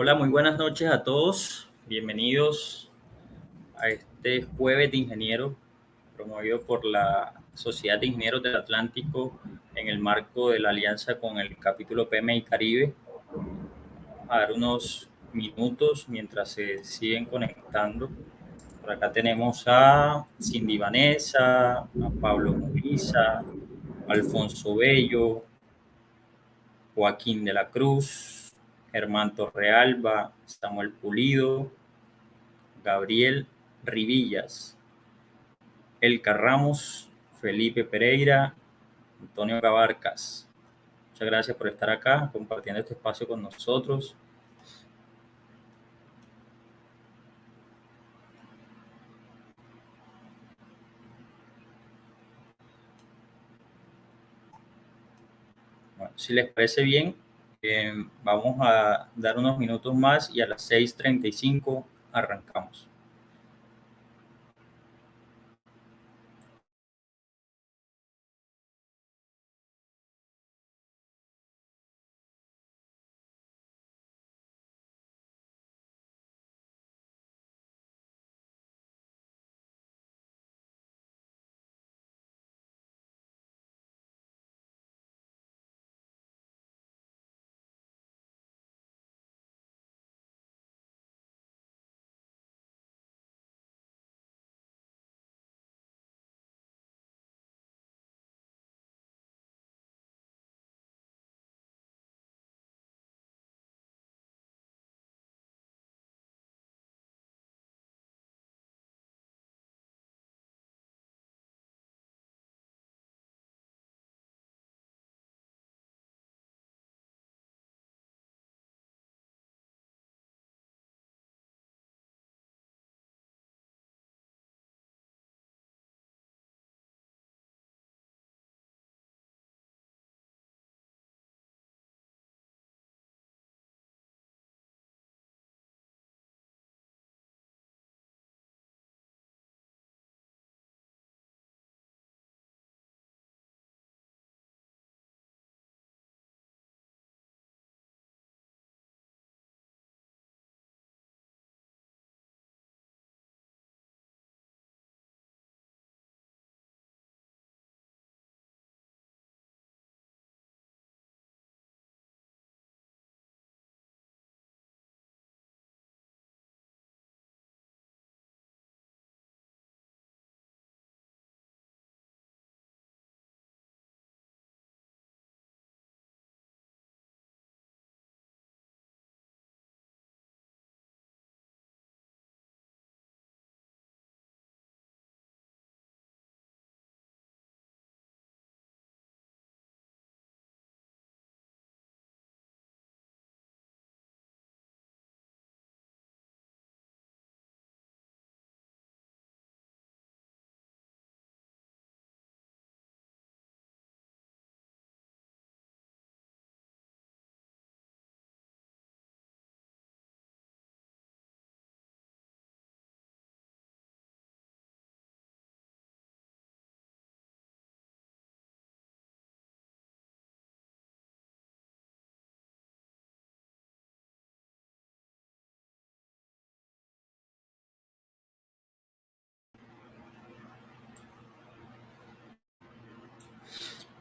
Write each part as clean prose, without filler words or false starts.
Hola, muy buenas noches a todos. Bienvenidos a este jueves de ingeniero promovido por la Sociedad de Ingenieros del Atlántico en el marco de la alianza con el capítulo PMI Caribe. Vamos a dar unos minutos mientras se siguen conectando. Por acá tenemos a Cindy Vanessa, a Pablo Muriza, Alfonso Bello, Joaquín de la Cruz, Germán Torrealba, Samuel Pulido, Gabriel Rivillas, Elka Ramos, Felipe Pereira, Antonio Cabarcas. Muchas gracias por estar acá compartiendo este espacio con nosotros. Bueno, si les parece bien, vamos a dar unos minutos más y a las 6:35 arrancamos.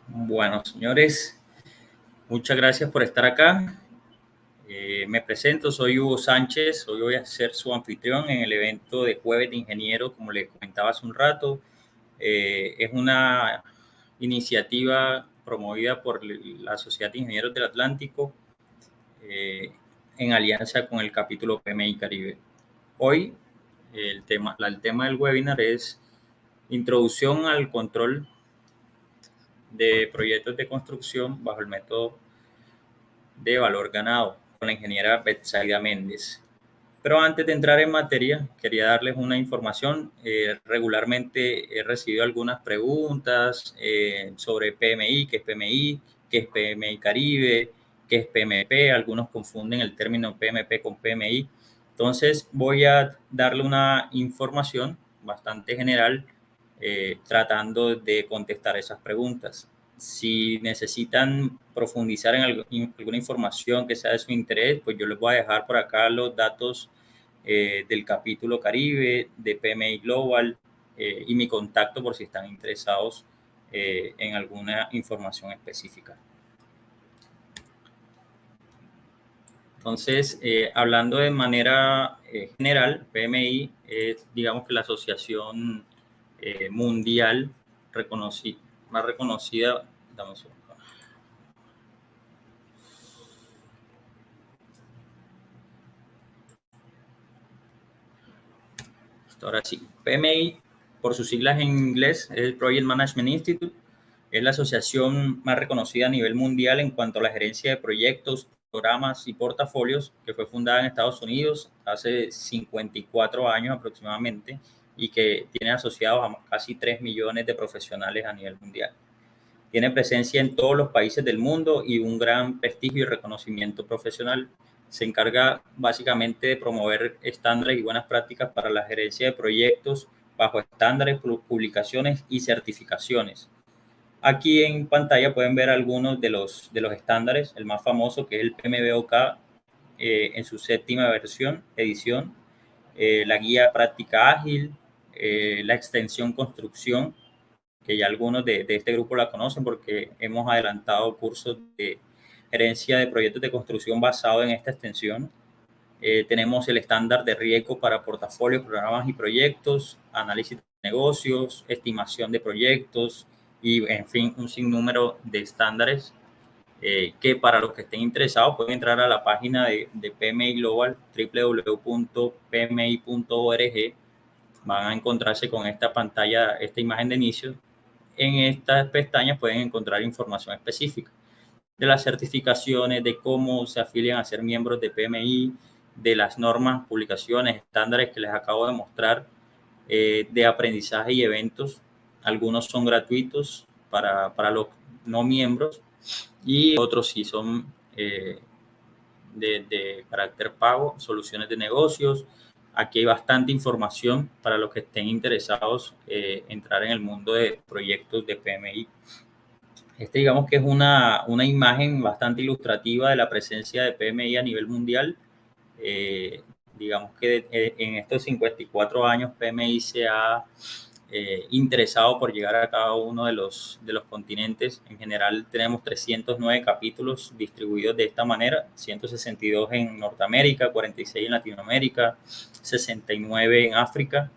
Bueno, señores, muchas gracias por estar acá. Me presento, soy Hugo Sánchez. Hoy voy a ser su anfitrión en el evento de Jueves de Ingeniero, como les comentaba hace un rato. Es una iniciativa promovida por la Sociedad de Ingenieros del Atlántico eh, en alianza con el capítulo PMI Caribe. Hoy el tema del webinar es Introducción al control de proyectos de construcción bajo el método de valor ganado con la ingeniera Betsaida Méndez. Pero antes de entrar en materia, quería darles una información. Regularmente he recibido algunas preguntas sobre PMI, qué es PMI Caribe, qué es PMP. Algunos confunden el término PMP con PMI. Entonces voy a darle una información bastante general tratando de contestar esas preguntas. Si necesitan profundizar en alguna información que sea de su interés, pues yo les voy a dejar por acá los datos del capítulo Caribe, de PMI Global y mi contacto por si están interesados en alguna información específica. Entonces, hablando de manera general, PMI es, digamos que la asociación mundial más reconocida. Dame un segundo. Ahora sí, PMI, por sus siglas en inglés, es el Project Management Institute. Es la asociación más reconocida a nivel mundial en cuanto a la gerencia de proyectos, programas y portafolios, que fue fundada en Estados Unidos hace 54 años aproximadamente y que tiene asociados a casi 3 millones de profesionales a nivel mundial. Tiene presencia en todos los países del mundo y un gran prestigio y reconocimiento profesional. Se encarga básicamente de promover estándares y buenas prácticas para la gerencia de proyectos bajo estándares, publicaciones y certificaciones. Aquí en pantalla pueden ver algunos de los estándares. El más famoso, que es el PMBOK, en su séptima edición, la guía práctica ágil, la extensión construcción, que ya algunos de este grupo la conocen porque hemos adelantado cursos de gerencia de proyectos de construcción basado en esta extensión. Tenemos el estándar de riesgo para portafolios, programas y proyectos, análisis de negocios, estimación de proyectos y, en fin, un sinnúmero de estándares que para los que estén interesados pueden entrar a la página de PMI Global, www.pmi.org. Van a encontrarse con esta pantalla, esta imagen de inicio. En estas pestañas pueden encontrar información específica de las certificaciones, de cómo se afilian a ser miembros de PMI, de las normas, publicaciones, estándares que les acabo de mostrar, de aprendizaje y eventos. Algunos son gratuitos para los no miembros y otros sí son de carácter pago, soluciones de negocios. Aquí hay bastante información para los que estén interesados entrar en el mundo de proyectos de PMI. Digamos que es una imagen bastante ilustrativa de la presencia de PMI a nivel mundial. Digamos que en estos 54 años PMI se ha interesado por llegar a cada uno de los continentes. En general tenemos 309 capítulos distribuidos de esta manera, 162 en Norteamérica, 46 en Latinoamérica, 69 en África,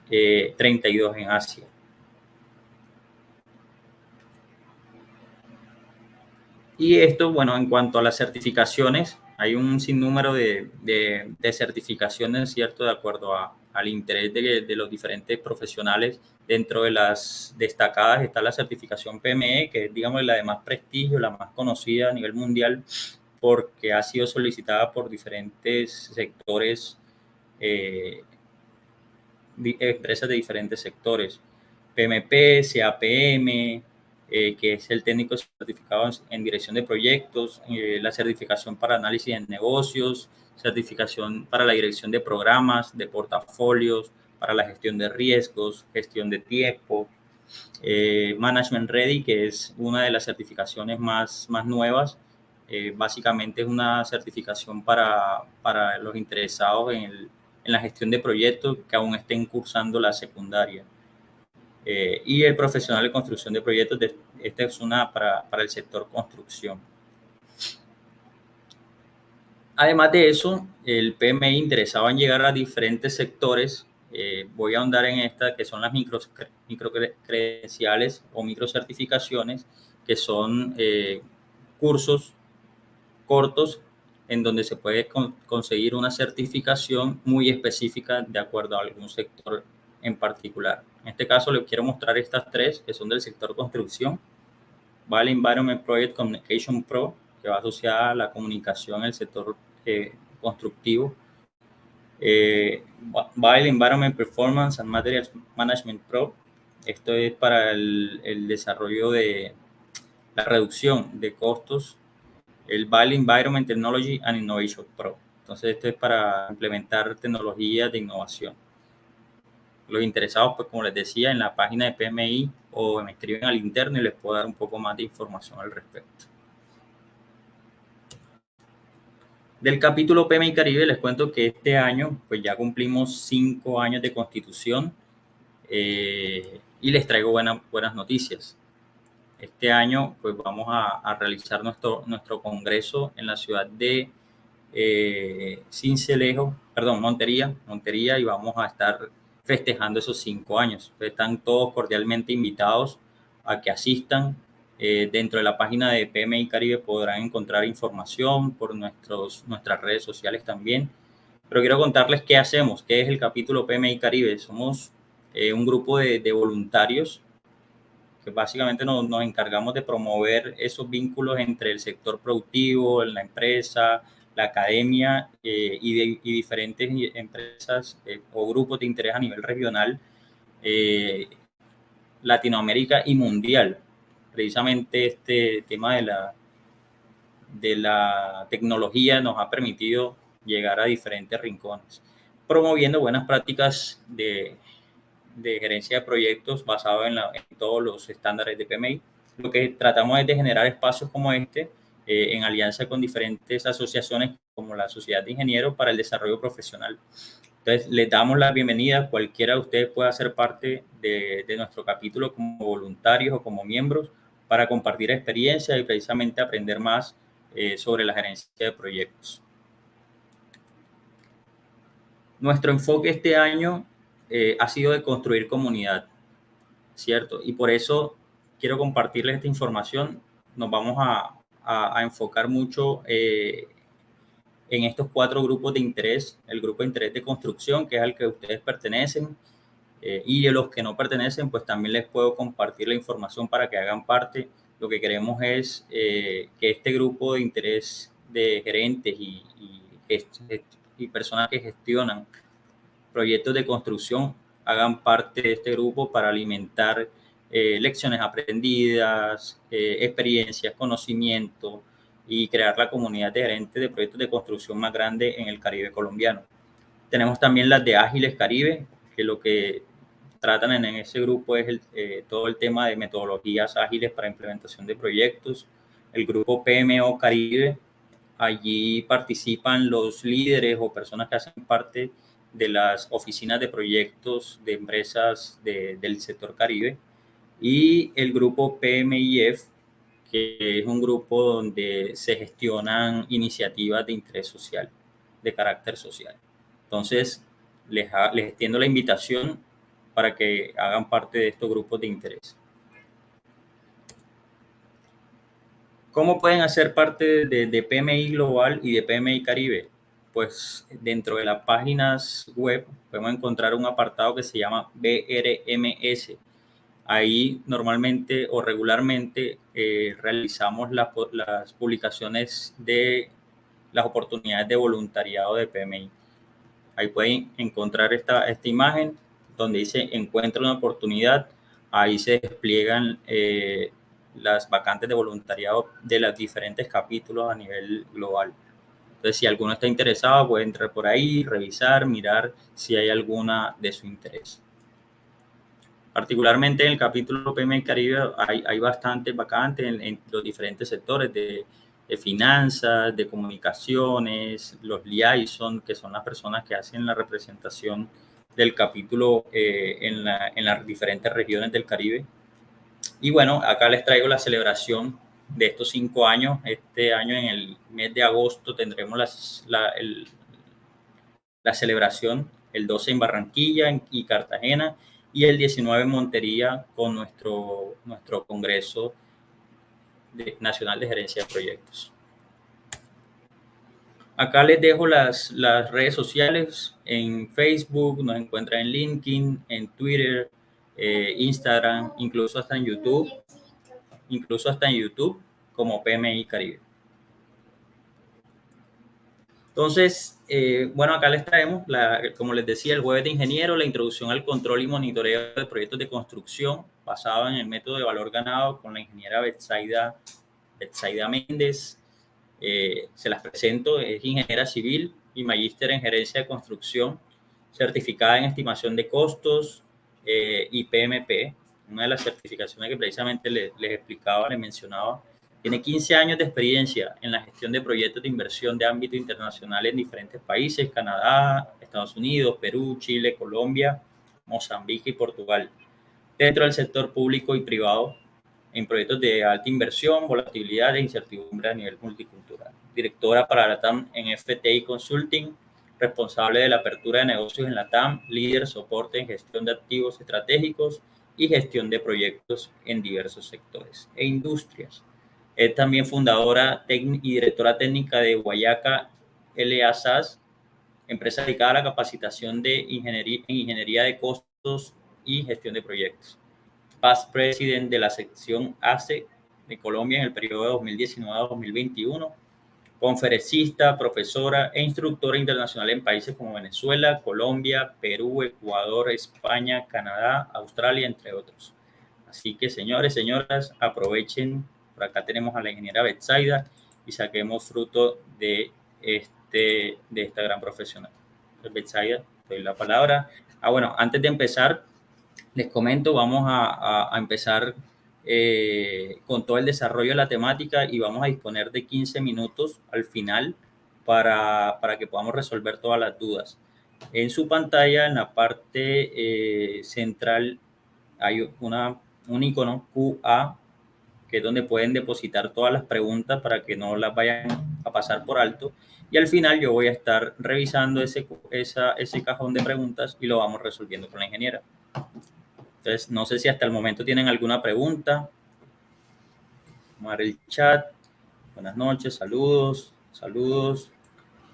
32 en Asia. Y esto, bueno, en cuanto a las certificaciones, hay un sinnúmero de certificaciones, ¿cierto? De acuerdo al interés de los diferentes profesionales. Dentro de las destacadas está la certificación PME, que es, digamos, la de más prestigio, la más conocida a nivel mundial, porque ha sido solicitada por diferentes sectores, empresas de diferentes sectores. PMP, CAPM, que es el técnico certificado en dirección de proyectos, la certificación para análisis de negocios, certificación para la dirección de programas, de portafolios, para la gestión de riesgos, gestión de tiempo, Management Ready, que es una de las certificaciones más nuevas. Básicamente es una certificación para los interesados en la gestión de proyectos que aún estén cursando la secundaria. Y el profesional de construcción de proyectos, esta es una para el sector construcción. Además de eso, el PMI interesaba en llegar a diferentes sectores. Voy a ahondar en esta, que son las microcredenciales o microcertificaciones, que son cursos cortos en donde se puede conseguir una certificación muy específica de acuerdo a algún sector en particular. En este caso les quiero mostrar estas tres que son del sector construcción. Vale Environment Project Communication Pro, que va asociada a la comunicación en el sector constructivo. Vale Environment Performance and Materials Management Pro. Esto es para el desarrollo de la reducción de costos. El Vale Environment Technology and Innovation Pro. Entonces, esto es para implementar tecnologías de innovación. Los interesados, pues como les decía, en la página de PMI o me escriben al interno y les puedo dar un poco más de información al respecto. Del capítulo PMI Caribe les cuento que este año pues ya cumplimos 5 años de constitución y les traigo buenas noticias. Este año pues vamos a realizar nuestro congreso en la ciudad de Sincelejo, perdón, Montería, y vamos a estar festejando esos 5 años. Entonces, están todos cordialmente invitados a que asistan. Dentro de la página de PMI Caribe podrán encontrar información por nuestras redes sociales también. Pero quiero contarles qué hacemos, qué es el capítulo PMI Caribe. Somos un grupo de voluntarios que básicamente nos encargamos de promover esos vínculos entre el sector productivo, la empresa, la academia y diferentes empresas o grupos de interés a nivel regional, Latinoamérica y mundial. Precisamente este tema de la tecnología nos ha permitido llegar a diferentes rincones, promoviendo buenas prácticas de gerencia de proyectos basado en todos los estándares de PMI. Lo que tratamos es de generar espacios como este en alianza con diferentes asociaciones como la Sociedad de Ingenieros para el Desarrollo Profesional. Entonces, les damos la bienvenida. Cualquiera de ustedes pueda ser parte de nuestro capítulo como voluntarios o como miembros para compartir experiencias y precisamente aprender más sobre la gerencia de proyectos. Nuestro enfoque este año ha sido de construir comunidad, ¿cierto? Y por eso quiero compartirles esta información. Nos vamos a enfocar mucho en estos 4 grupos de interés. El grupo de interés de construcción, que es al que ustedes pertenecen, y de los que no pertenecen, pues también les puedo compartir la información para que hagan parte. Lo que queremos es que este grupo de interés de gerentes y personas que gestionan proyectos de construcción hagan parte de este grupo para alimentar lecciones aprendidas, experiencias, conocimiento y crear la comunidad de gerentes de proyectos de construcción más grande en el Caribe colombiano. Tenemos también las de Ágiles Caribe, que lo que tratan en ese grupo es todo el tema de metodologías ágiles para implementación de proyectos. El grupo PMO Caribe, allí participan los líderes o personas que hacen parte de las oficinas de proyectos de empresas del sector Caribe. Y el grupo PMIF, que es un grupo donde se gestionan iniciativas de interés social, de carácter social. Entonces, les extiendo la invitación para que hagan parte de estos grupos de interés. ¿Cómo pueden hacer parte de PMI Global y de PMI Caribe? Pues dentro de las páginas web podemos encontrar un apartado que se llama BRMS. Ahí normalmente o regularmente realizamos las publicaciones de las oportunidades de voluntariado de PMI. Ahí pueden encontrar esta imagen donde dice encuentra una oportunidad. Ahí se despliegan las vacantes de voluntariado de los diferentes capítulos a nivel global. Entonces, si alguno está interesado, puede entrar por ahí, revisar, mirar si hay alguna de su interés. Particularmente en el capítulo PMI Caribe hay bastantes vacantes en los diferentes sectores de finanzas, de comunicaciones, los liaison, que son las personas que hacen la representación del capítulo en las diferentes regiones del Caribe. Y bueno, acá les traigo la celebración de estos 5 años. Este año, en el mes de agosto, tendremos la celebración, el 12 en Barranquilla y Cartagena, y el 19 en Montería con nuestro Congreso Nacional de Gerencia de Proyectos. Acá les dejo las redes sociales. En Facebook, nos encuentran en LinkedIn, en Twitter, Instagram, incluso hasta en YouTube como PMI Caribe. Entonces, bueno, acá les traemos, como les decía, el jueves de ingeniero, la introducción al control y monitoreo de proyectos de construcción basado en el método de valor ganado con la ingeniera Betsaida Méndez. Se las presento, es ingeniera civil y magíster en gerencia de construcción, certificada en estimación de costos y PMP, una de las certificaciones que precisamente les explicaba, les mencionaba. Tiene 15 años de experiencia en la gestión de proyectos de inversión de ámbito internacional en diferentes países: Canadá, Estados Unidos, Perú, Chile, Colombia, Mozambique y Portugal, dentro del sector público y privado, en proyectos de alta inversión, volatilidad e incertidumbre a nivel multicultural. Directora para la TAM en FTI Consulting, responsable de la apertura de negocios en la TAM, líder soporte en gestión de activos estratégicos y gestión de proyectos en diversos sectores e industrias. Es también fundadora y directora técnica de Guayaca LA SAS, empresa dedicada a la capacitación de ingeniería de costos y gestión de proyectos. Past President de la sección ACE de Colombia en el periodo de 2019 a 2021, conferencista, profesora e instructora internacional en países como Venezuela, Colombia, Perú, Ecuador, España, Canadá, Australia, entre otros. Así que, señores, señoras, aprovechen. Por acá tenemos a la ingeniera Betsaida y saquemos fruto de esta gran profesional. Betsaida, te doy la palabra. Bueno, antes de empezar, les comento, vamos a empezar con todo el desarrollo de la temática y vamos a disponer de 15 minutos al final para que podamos resolver todas las dudas. En su pantalla, en la parte central, hay un icono QA, que es donde pueden depositar todas las preguntas para que no las vayan a pasar por alto. Y al final yo voy a estar revisando ese cajón de preguntas y lo vamos resolviendo con la ingeniera. Entonces, no sé si hasta el momento tienen alguna pregunta. Vamos a ver el chat. Buenas noches, saludos, saludos.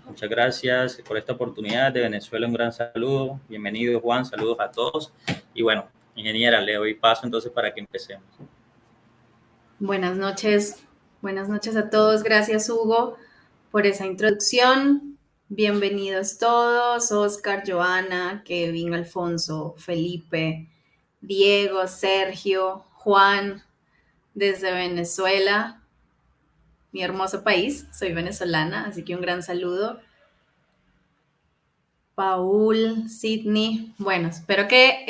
Muchas gracias por esta oportunidad. De Venezuela, un gran saludo. Bienvenido, Juan. Saludos a todos. Y bueno, ingeniera, le doy paso entonces para que empecemos. Buenas noches a todos. Gracias, Hugo, por esa introducción. Bienvenidos todos: Oscar, Joana, Kevin, Alfonso, Felipe, Diego, Sergio, Juan, desde Venezuela, mi hermoso país. Soy venezolana, así que un gran saludo. Paul, Sidney. Bueno, espero que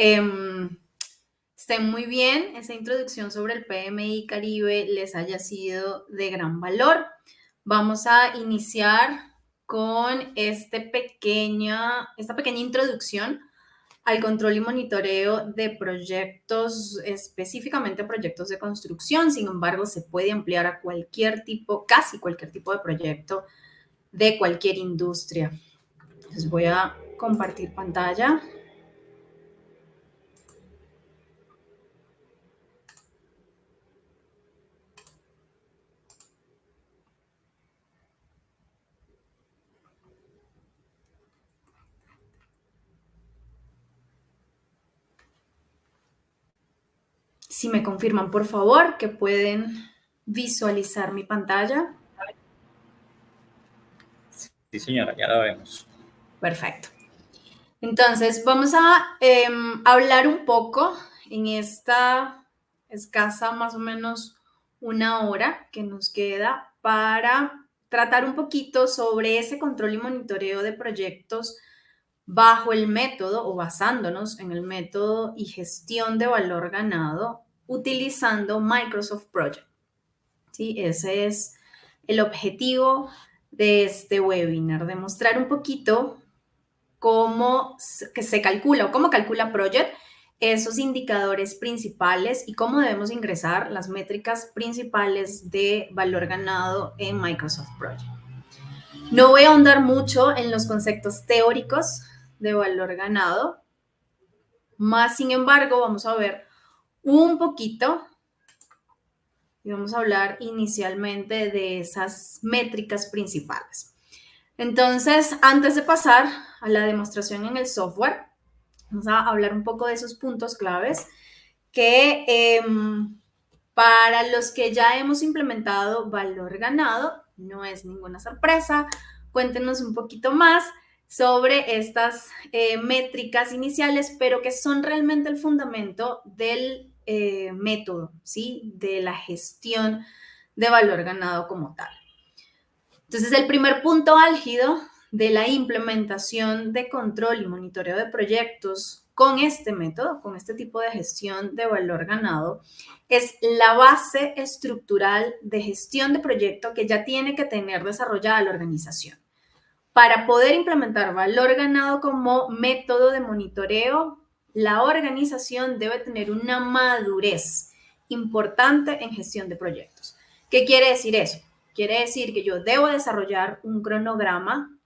estén muy bien. Esa introducción sobre el PMI Caribe les haya sido de gran valor. Vamos a iniciar con esta pequeña introducción al control y monitoreo de proyectos, específicamente proyectos de construcción. Sin embargo, se puede ampliar a casi cualquier tipo de proyecto de cualquier industria. Entonces voy a compartir pantalla. Si me confirman, por favor, que pueden visualizar mi pantalla. Sí, señora, ya la vemos. Perfecto. Entonces, vamos a hablar un poco en esta escasa más o menos una hora que nos queda para tratar un poquito sobre ese control y monitoreo de proyectos bajo el método o basándonos en el método y gestión de valor ganado utilizando Microsoft Project. ¿Sí? Ese es el objetivo de este webinar: demostrar un poquito cómo se calcula o cómo calcula Project esos indicadores principales y cómo debemos ingresar las métricas principales de valor ganado en Microsoft Project. No voy a ahondar mucho en los conceptos teóricos de valor ganado, más sin embargo vamos a ver un poquito y vamos a hablar inicialmente de esas métricas principales. Entonces, antes de pasar a la demostración en el software, vamos a hablar un poco de esos puntos claves que para los que ya hemos implementado valor ganado, no es ninguna sorpresa. Cuéntenos un poquito más sobre estas métricas iniciales, pero que son realmente el fundamento del método, ¿sí? De la gestión de valor ganado como tal. Entonces, el primer punto álgido de la implementación de control y monitoreo de proyectos con este método, con este tipo de gestión de valor ganado, es la base estructural de gestión de proyecto que ya tiene que tener desarrollada la organización. Para poder implementar valor ganado como método de monitoreo, la organización debe tener una madurez importante en gestión de proyectos. ¿Qué quiere decir eso? Quiere decir que yo debo desarrollar un cronograma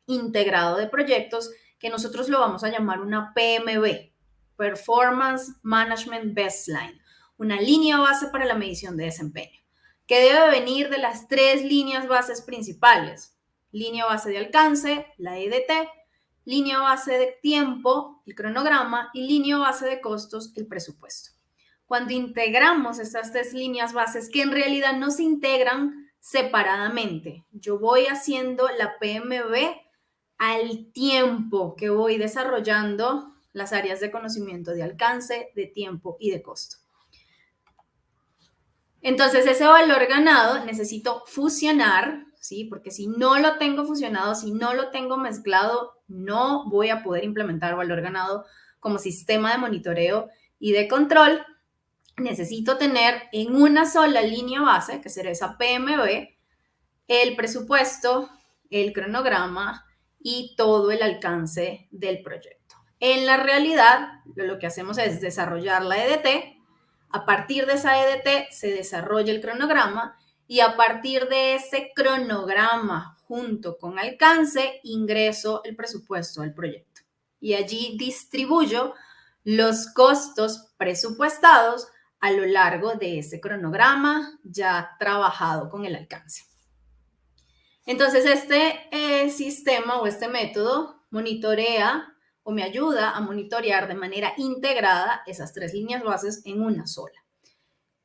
integrado de proyectos que nosotros lo vamos a llamar una PMB, Performance Management Baseline, una línea base para la medición de desempeño, que debe venir de las 3 líneas bases principales: línea base de alcance, la EDT, línea base de tiempo, el cronograma, y línea base de costos, el presupuesto. Cuando integramos estas 3 líneas bases, que en realidad no se integran separadamente, yo voy haciendo la PMB al tiempo que voy desarrollando las áreas de conocimiento de alcance, de tiempo y de costo. Entonces, ese valor ganado necesito fusionar, ¿sí? Porque si no lo tengo fusionado, si no lo tengo mezclado, no voy a poder implementar valor ganado como sistema de monitoreo y de control. Necesito tener en una sola línea base, que será esa PMB, el presupuesto, el cronograma y todo el alcance del proyecto. En la realidad, lo que hacemos es desarrollar la EDT. A partir de esa EDT se desarrolla el cronograma y a partir de ese cronograma junto con alcance ingreso el presupuesto del proyecto. Y allí distribuyo los costos presupuestados a lo largo de ese cronograma ya trabajado con el alcance. Entonces, este sistema o este método monitorea o me ayuda a monitorear de manera integrada esas 3 líneas bases en una sola,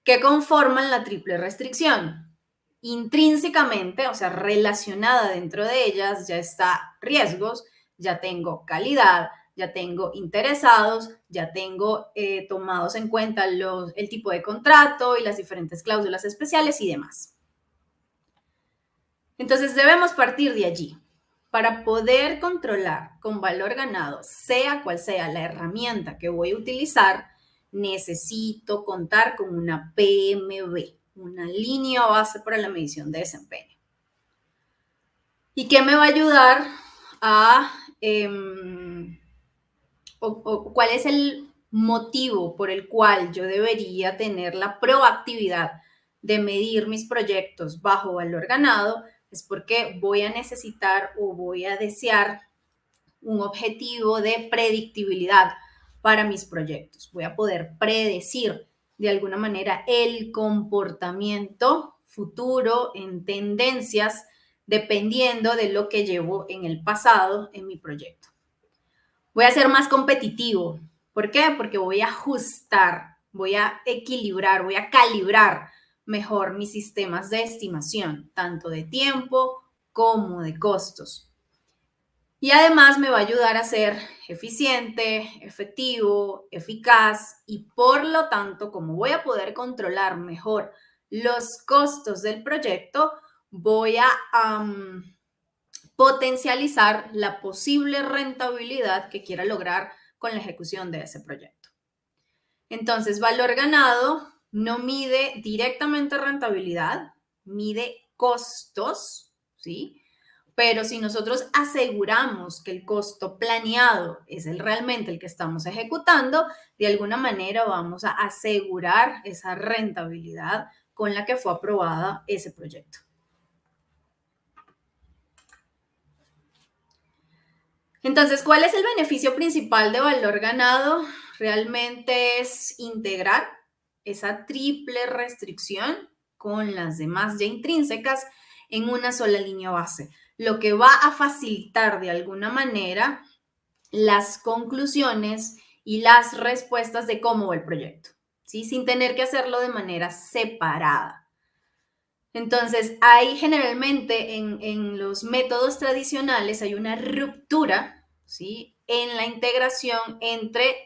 que conforman la triple restricción. Intrínsecamente, o sea, relacionada dentro de ellas, ya está riesgos, ya tengo calidad, ya tengo interesados, ya tengo tomados en cuenta el tipo de contrato y las diferentes cláusulas especiales y demás. Entonces debemos partir de allí. Para poder controlar con valor ganado, sea cual sea la herramienta que voy a utilizar, necesito contar con una PMB, una línea base para la medición de desempeño. ¿Y qué me va a ayudar a, cuál es el motivo por el cual yo debería tener la proactividad de medir mis proyectos bajo valor ganado? Es porque voy a necesitar o voy a desear un objetivo de predictibilidad para mis proyectos. Voy a poder predecir de alguna manera el comportamiento futuro en tendencias dependiendo de lo que llevo en el pasado en mi proyecto. Voy a ser más competitivo. ¿Por qué? Porque voy a ajustar, voy a equilibrar, voy a calibrar mejor mis sistemas de estimación, tanto de tiempo como de costos. Y además me va a ayudar a ser eficiente, efectivo, eficaz y por lo tanto, como voy a poder controlar mejor los costos del proyecto, voy a potencializar la posible rentabilidad que quiera lograr con la ejecución de ese proyecto. Entonces, valor ganado no mide directamente rentabilidad, mide costos, ¿sí? Pero si nosotros aseguramos que el costo planeado es realmente el que estamos ejecutando, de alguna manera vamos a asegurar esa rentabilidad con la que fue aprobada ese proyecto. Entonces, ¿cuál es el beneficio principal de valor ganado? Realmente es integrar esa triple restricción con las demás ya intrínsecas en una sola línea base, lo que va a facilitar de alguna manera las conclusiones y las respuestas de cómo va el proyecto, ¿sí? Sin tener que hacerlo de manera separada. Entonces, hay generalmente en los métodos tradicionales hay una ruptura, ¿sí? En la integración entre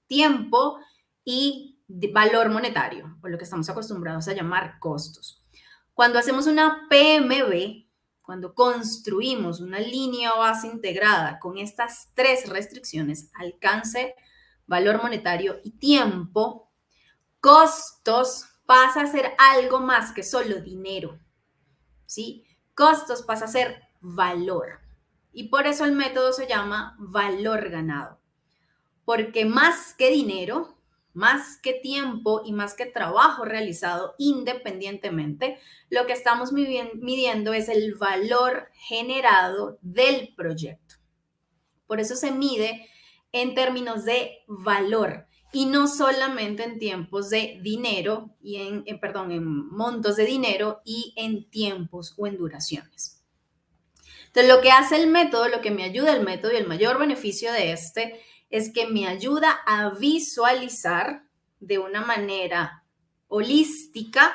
tiempo y valor monetario, o lo que estamos acostumbrados a llamar costos. Cuando hacemos una PMB, cuando construimos una línea base integrada con estas tres restricciones, alcance, valor monetario y tiempo, costos pasa a ser algo más que solo dinero, ¿sí? Costos pasa a ser valor. Y por eso el método se llama valor ganado. Porque más que dinero, más que tiempo y más que trabajo realizado independientemente, lo que estamos midiendo es el valor generado del proyecto. Por eso se mide en términos de valor y no solamente en tiempos de dinero y en montos de dinero y en tiempos o en duraciones. Entonces, lo que hace el método, lo que me ayuda el método y el mayor beneficio de este es que me ayuda a visualizar de una manera holística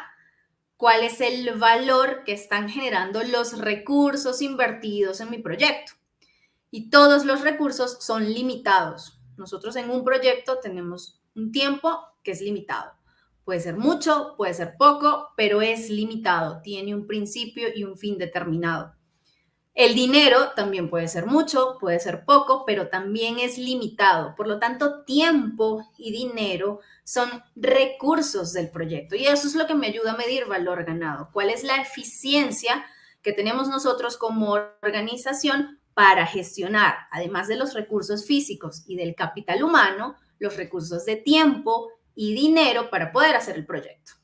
cuál es el valor que están generando los recursos invertidos en mi proyecto. Y todos los recursos son limitados. Nosotros en un proyecto tenemos un tiempo que es limitado. Puede ser mucho, puede ser poco, pero es limitado. Tiene un principio y un fin determinado. El dinero también puede ser mucho, puede ser poco, pero también es limitado. Por lo tanto, tiempo y dinero son recursos del proyecto. Y eso es lo que me ayuda a medir valor ganado. ¿Cuál es la eficiencia que tenemos nosotros como organización para gestionar, además de los recursos físicos y del capital humano, los recursos de tiempo y dinero para poder hacer el proyecto?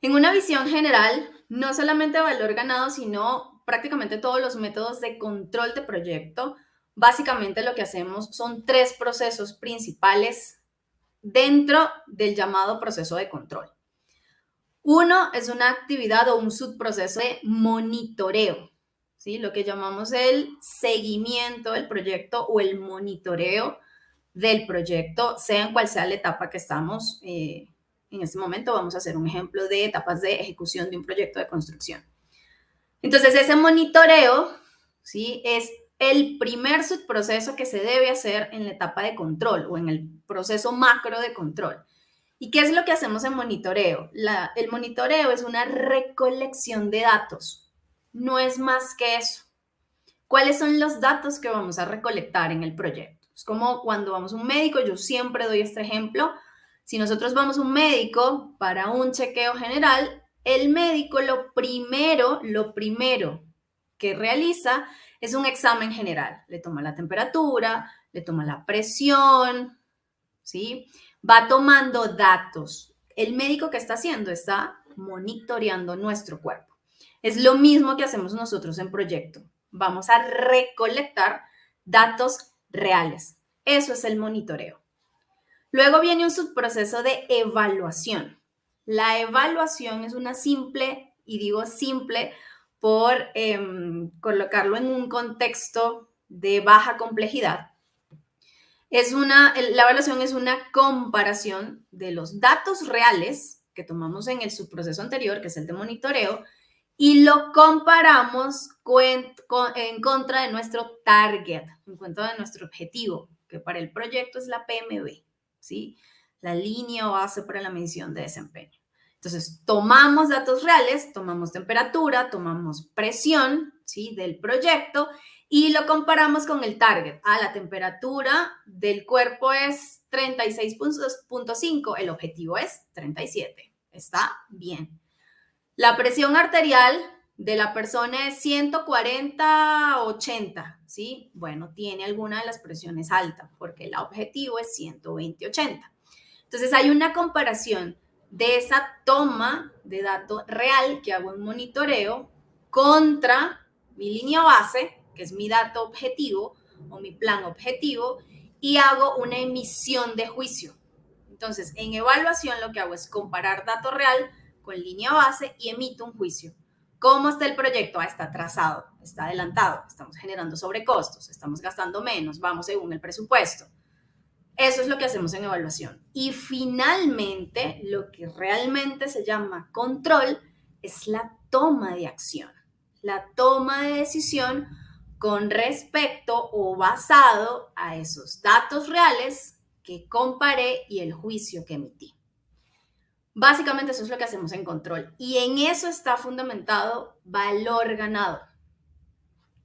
En una visión general, no solamente valor ganado, sino prácticamente todos los métodos de control de proyecto, básicamente lo que hacemos son tres procesos principales dentro del llamado proceso de control. Uno es una actividad o un subproceso de monitoreo, ¿sí? Lo que llamamos el seguimiento del proyecto o el monitoreo del proyecto, sea en cual sea la etapa que estamos en este momento. Vamos a hacer un ejemplo de etapas de ejecución de un proyecto de construcción. Entonces, ese monitoreo, ¿sí?, es el primer subproceso que se debe hacer en la etapa de control o en el proceso macro de control. ¿Y qué es lo que hacemos en monitoreo? El monitoreo es una recolección de datos, no es más que eso. ¿Cuáles son los datos que vamos a recolectar en el proyecto? Es como cuando vamos a un médico, yo siempre doy este ejemplo. Si nosotros vamos a un médico para un chequeo general, el médico lo primero que realiza es un examen general. Le toma la temperatura, le toma la presión, ¿sí? Va tomando datos. El médico, ¿qué está haciendo? Está monitoreando nuestro cuerpo. Es lo mismo que hacemos nosotros en proyecto. Vamos a recolectar datos reales. Eso es el monitoreo. Luego viene un subproceso de evaluación. La evaluación es una simple, y digo simple por colocarlo en un contexto de baja complejidad. La evaluación es una comparación de los datos reales que tomamos en el subproceso anterior, que es el de monitoreo, y lo comparamos en contra de nuestro target, en contra de nuestro objetivo, que para el proyecto es la PMB, ¿sí? La línea base para la medición de desempeño. Entonces, tomamos datos reales, tomamos temperatura, tomamos presión, ¿sí?, del proyecto y lo comparamos con el target. La temperatura del cuerpo es 36.5, el objetivo es 37. Está bien. La presión arterial de la persona es 140/80, ¿sí? Bueno, tiene alguna de las presiones altas porque el objetivo es 120/80. Entonces, hay una comparación de esa toma de dato real que hago en monitoreo contra mi línea base, que es mi dato objetivo o mi plan objetivo, y hago una emisión de juicio. Entonces, en evaluación lo que hago es comparar dato real con línea base y emito un juicio. ¿Cómo está el proyecto? Está atrasado, está adelantado, estamos generando sobrecostos, estamos gastando menos, vamos según el presupuesto. Eso es lo que hacemos en evaluación. Y finalmente, lo que realmente se llama control es la toma de acción, la toma de decisión con respecto o basado a esos datos reales que comparé y el juicio que emití. Básicamente eso es lo que hacemos en control y en eso está fundamentado valor ganado.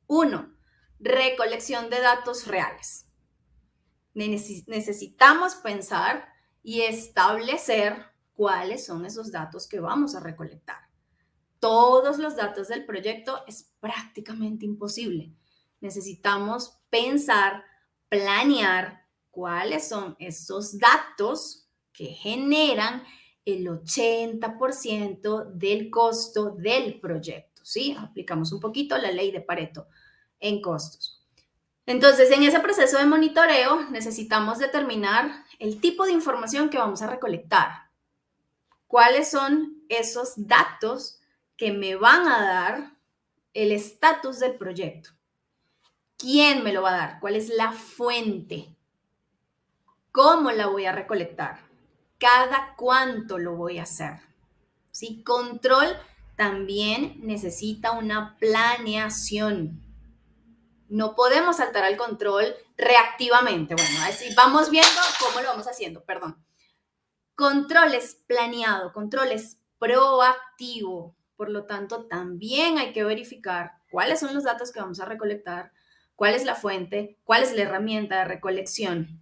1. Recolección de datos reales. Necesitamos pensar y establecer cuáles son esos datos que vamos a recolectar. Todos los datos del proyecto es prácticamente imposible. Necesitamos pensar, planear cuáles son esos datos que generan el 80% del costo del proyecto, ¿sí? Aplicamos un poquito la ley de Pareto en costos. Entonces, en ese proceso de monitoreo necesitamos determinar el tipo de información que vamos a recolectar. ¿Cuáles son esos datos que me van a dar el estatus del proyecto? ¿Quién me lo va a dar? ¿Cuál es la fuente? ¿Cómo la voy a recolectar? ¿Cada cuánto lo voy a hacer? ¿Sí? Control también necesita una planeación. No podemos saltar al control reactivamente. Bueno, así vamos viendo cómo lo vamos haciendo, perdón. Control es planeado, control es proactivo. Por lo tanto, también hay que verificar cuáles son los datos que vamos a recolectar, cuál es la fuente, cuál es la herramienta de recolección.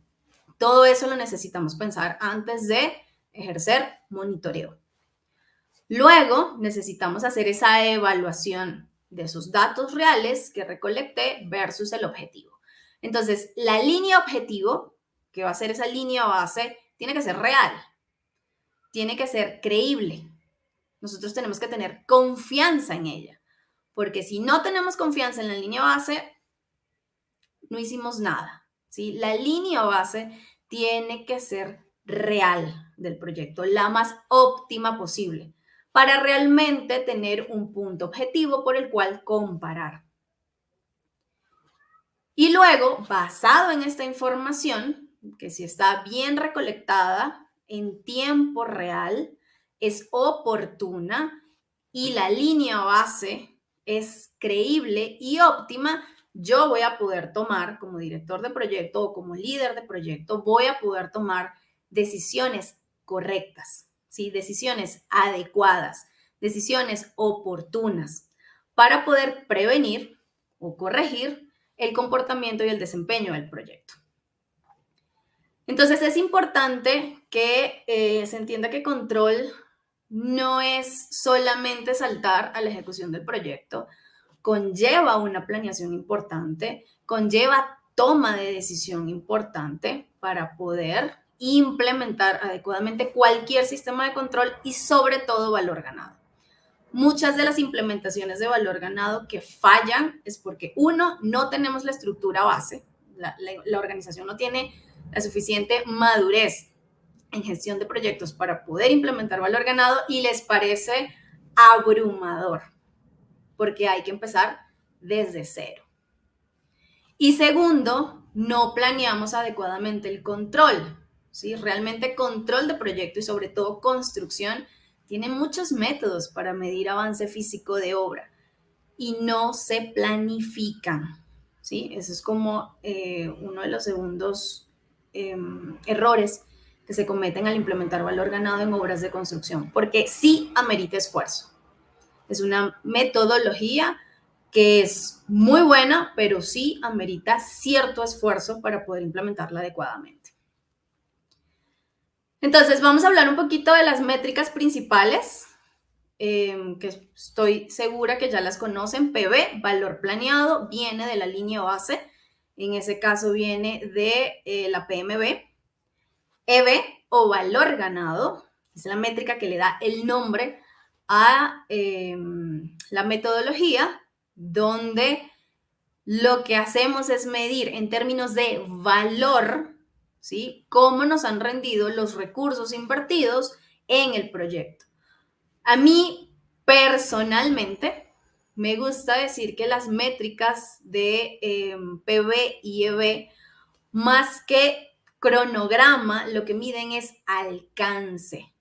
Todo eso lo necesitamos pensar antes de ejercer monitoreo. Luego, necesitamos hacer esa evaluación de esos datos reales que recolecté versus el objetivo. Entonces, la línea objetivo, que va a ser esa línea base, tiene que ser real, tiene que ser creíble. Nosotros tenemos que tener confianza en ella, porque si no tenemos confianza en la línea base, no hicimos nada, ¿sí? La línea base tiene que ser real del proyecto, la más óptima posible, para realmente tener un punto objetivo por el cual comparar. Y luego, basado en esta información, que si está bien recolectada en tiempo real, es oportuna y la línea base es creíble y óptima, yo voy a poder tomar como director de proyecto o como líder de proyecto, voy a poder tomar decisiones correctas, ¿sí? Decisiones adecuadas, decisiones oportunas para poder prevenir o corregir el comportamiento y el desempeño del proyecto. Entonces es importante que se entienda que control no es solamente saltar a la ejecución del proyecto, conlleva una planeación importante, conlleva toma de decisión importante para poder implementar adecuadamente cualquier sistema de control y sobre todo valor ganado. Muchas de las implementaciones de valor ganado que fallan es porque, uno, no tenemos la estructura base, la organización no tiene la suficiente madurez en gestión de proyectos para poder implementar valor ganado y les parece abrumador, porque hay que empezar desde cero. Y segundo, no planeamos adecuadamente el control, ¿sí? Realmente control de proyecto y sobre todo construcción tiene muchos métodos para medir avance físico de obra y no se planifican, ¿sí? Eso es como uno de los segundos errores que se cometen al implementar valor ganado en obras de construcción, porque sí amerita esfuerzo. Es una metodología que es muy buena, pero sí amerita cierto esfuerzo para poder implementarla adecuadamente. Entonces, vamos a hablar un poquito de las métricas principales, que estoy segura que ya las conocen. PV, valor planeado, viene de la línea base. En ese caso viene de la PMB. EV o valor ganado, es la métrica que le da el nombre a la metodología, donde lo que hacemos es medir en términos de valor, ¿sí? Cómo nos han rendido los recursos invertidos en el proyecto. A mí, personalmente, me gusta decir que las métricas de PV y EV, más que cronograma, lo que miden es alcance.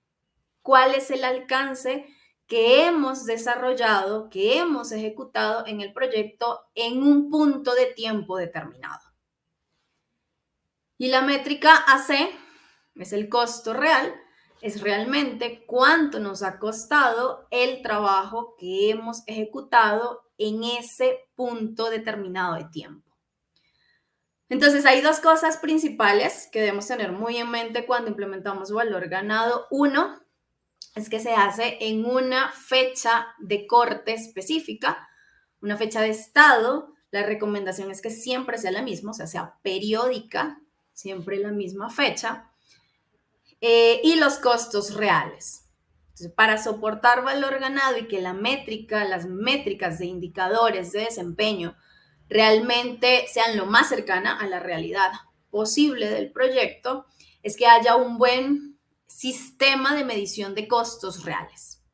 ¿Cuál es el alcance que hemos desarrollado, que hemos ejecutado en el proyecto en un punto de tiempo determinado? Y la métrica AC es el costo real, es realmente cuánto nos ha costado el trabajo que hemos ejecutado en ese punto determinado de tiempo. Entonces, hay dos cosas principales que debemos tener muy en mente cuando implementamos valor ganado. Uno, es que se hace en una fecha de corte específica, una fecha de estado. La recomendación es que siempre sea la misma, o sea periódica, siempre la misma fecha. Y los costos reales. Entonces, para soportar valor ganado y que las métricas de indicadores de desempeño realmente sean lo más cercana a la realidad posible del proyecto, es que haya un buen sistema de medición de costos reales.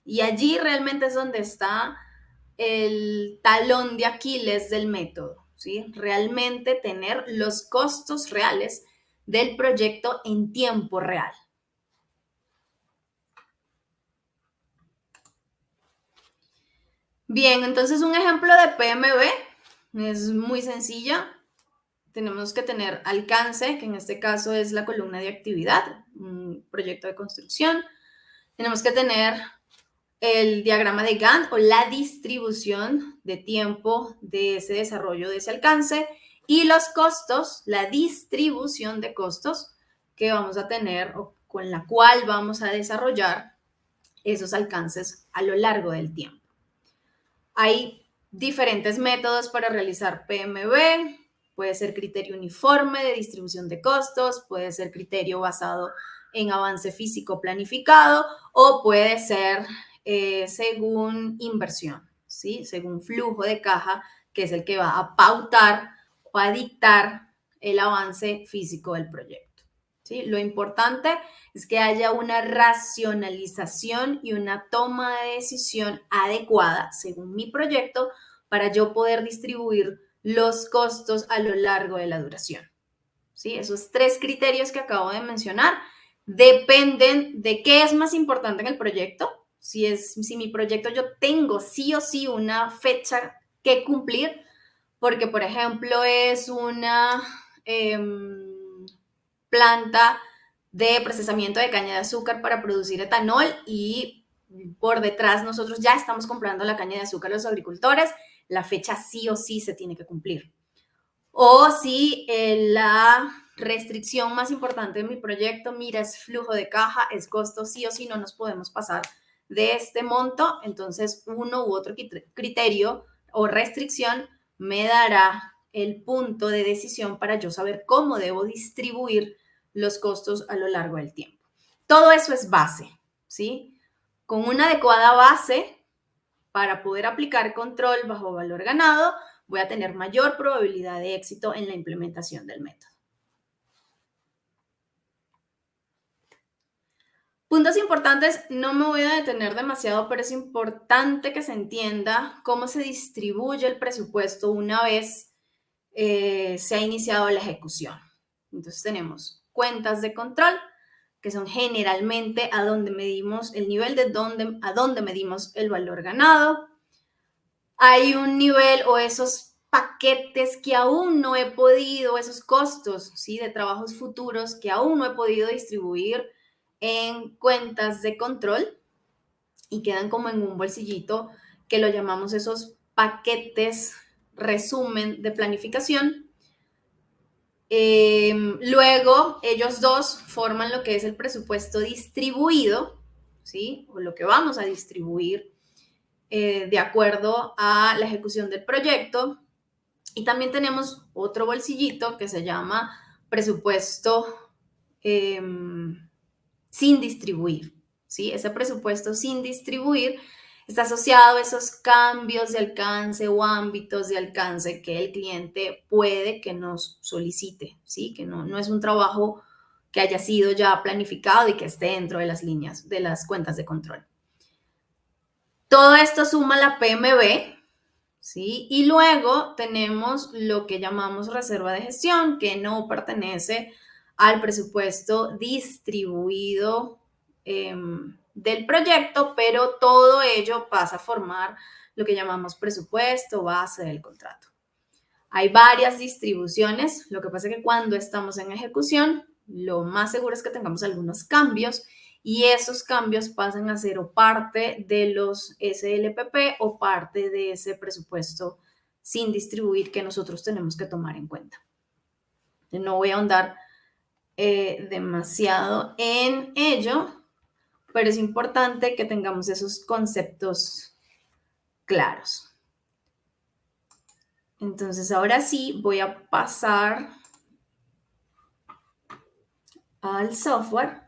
Y allí realmente es donde está el talón de Aquiles del método, ¿sí? Realmente tener los costos reales del proyecto en tiempo real. Bien, entonces un ejemplo de PMB es muy sencilla. Tenemos que tener alcance, que en este caso es la columna de actividad, un proyecto de construcción. Tenemos que tener el diagrama de Gantt o la distribución de tiempo de ese desarrollo, de ese alcance, y los costos, la distribución de costos que vamos a tener o con la cual vamos a desarrollar esos alcances a lo largo del tiempo. Hay diferentes métodos para realizar PMB. Puede ser criterio uniforme de distribución de costos, puede ser criterio basado en avance físico planificado o puede ser según inversión, ¿sí? Según flujo de caja, que es el que va a pautar o a dictar el avance físico del proyecto, ¿sí? Lo importante es que haya una racionalización y una toma de decisión adecuada según mi proyecto para yo poder distribuir los costos a lo largo de la duración. ¿Sí? Esos tres criterios que acabo de mencionar dependen de qué es más importante en el proyecto. Si mi proyecto yo tengo sí o sí una fecha que cumplir, porque por ejemplo es una planta de procesamiento de caña de azúcar para producir etanol y por detrás nosotros ya estamos comprando la caña de azúcar a los agricultores, la fecha sí o sí se tiene que cumplir. O si la restricción más importante de mi proyecto, mira, es flujo de caja, es costo, sí o sí no nos podemos pasar de este monto, entonces uno u otro criterio o restricción me dará el punto de decisión para yo saber cómo debo distribuir los costos a lo largo del tiempo. Todo eso es base, ¿sí? Con una adecuada base para poder aplicar control bajo valor ganado, voy a tener mayor probabilidad de éxito en la implementación del método. Puntos importantes, no me voy a detener demasiado, pero es importante que se entienda cómo se distribuye el presupuesto una vez se ha iniciado la ejecución. Entonces tenemos cuentas de control, que son generalmente a donde medimos el nivel a donde medimos el valor ganado. Hay un nivel o esos paquetes que aún no he podido, esos costos, ¿sí? De trabajos futuros que aún no he podido distribuir en cuentas de control y quedan como en un bolsillito que lo llamamos esos paquetes resumen de planificación. Luego, ellos dos forman lo que es el presupuesto distribuido, ¿sí? O lo que vamos a distribuir de acuerdo a la ejecución del proyecto. Y también tenemos otro bolsillito que se llama presupuesto sin distribuir, ¿sí? Ese presupuesto sin distribuir está asociado a esos cambios de alcance o ámbitos de alcance que el cliente puede que nos solicite, ¿sí? Que no es un trabajo que haya sido ya planificado y que esté dentro de las líneas, de las cuentas de control. Todo esto suma la PMB, ¿sí? Y luego tenemos lo que llamamos reserva de gestión, que no pertenece al presupuesto distribuido del proyecto, pero todo ello pasa a formar lo que llamamos presupuesto base del contrato. Hay varias distribuciones, lo que pasa es que cuando estamos en ejecución, lo más seguro es que tengamos algunos cambios y esos cambios pasan a ser o parte de los SLPP o parte de ese presupuesto sin distribuir que nosotros tenemos que tomar en cuenta. No voy a ahondar demasiado en ello, pero es importante que tengamos esos conceptos claros. Entonces, ahora sí voy a pasar al software.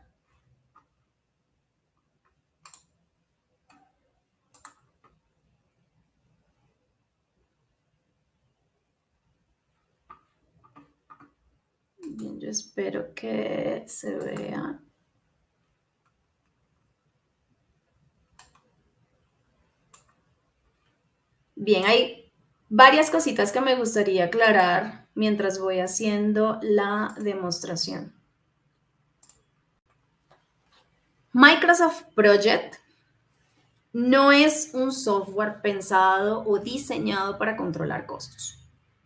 Bien, yo espero que se vea. Bien, hay varias cositas que me gustaría aclarar mientras voy haciendo la demostración. Microsoft Project no es un software pensado o diseñado para controlar costos.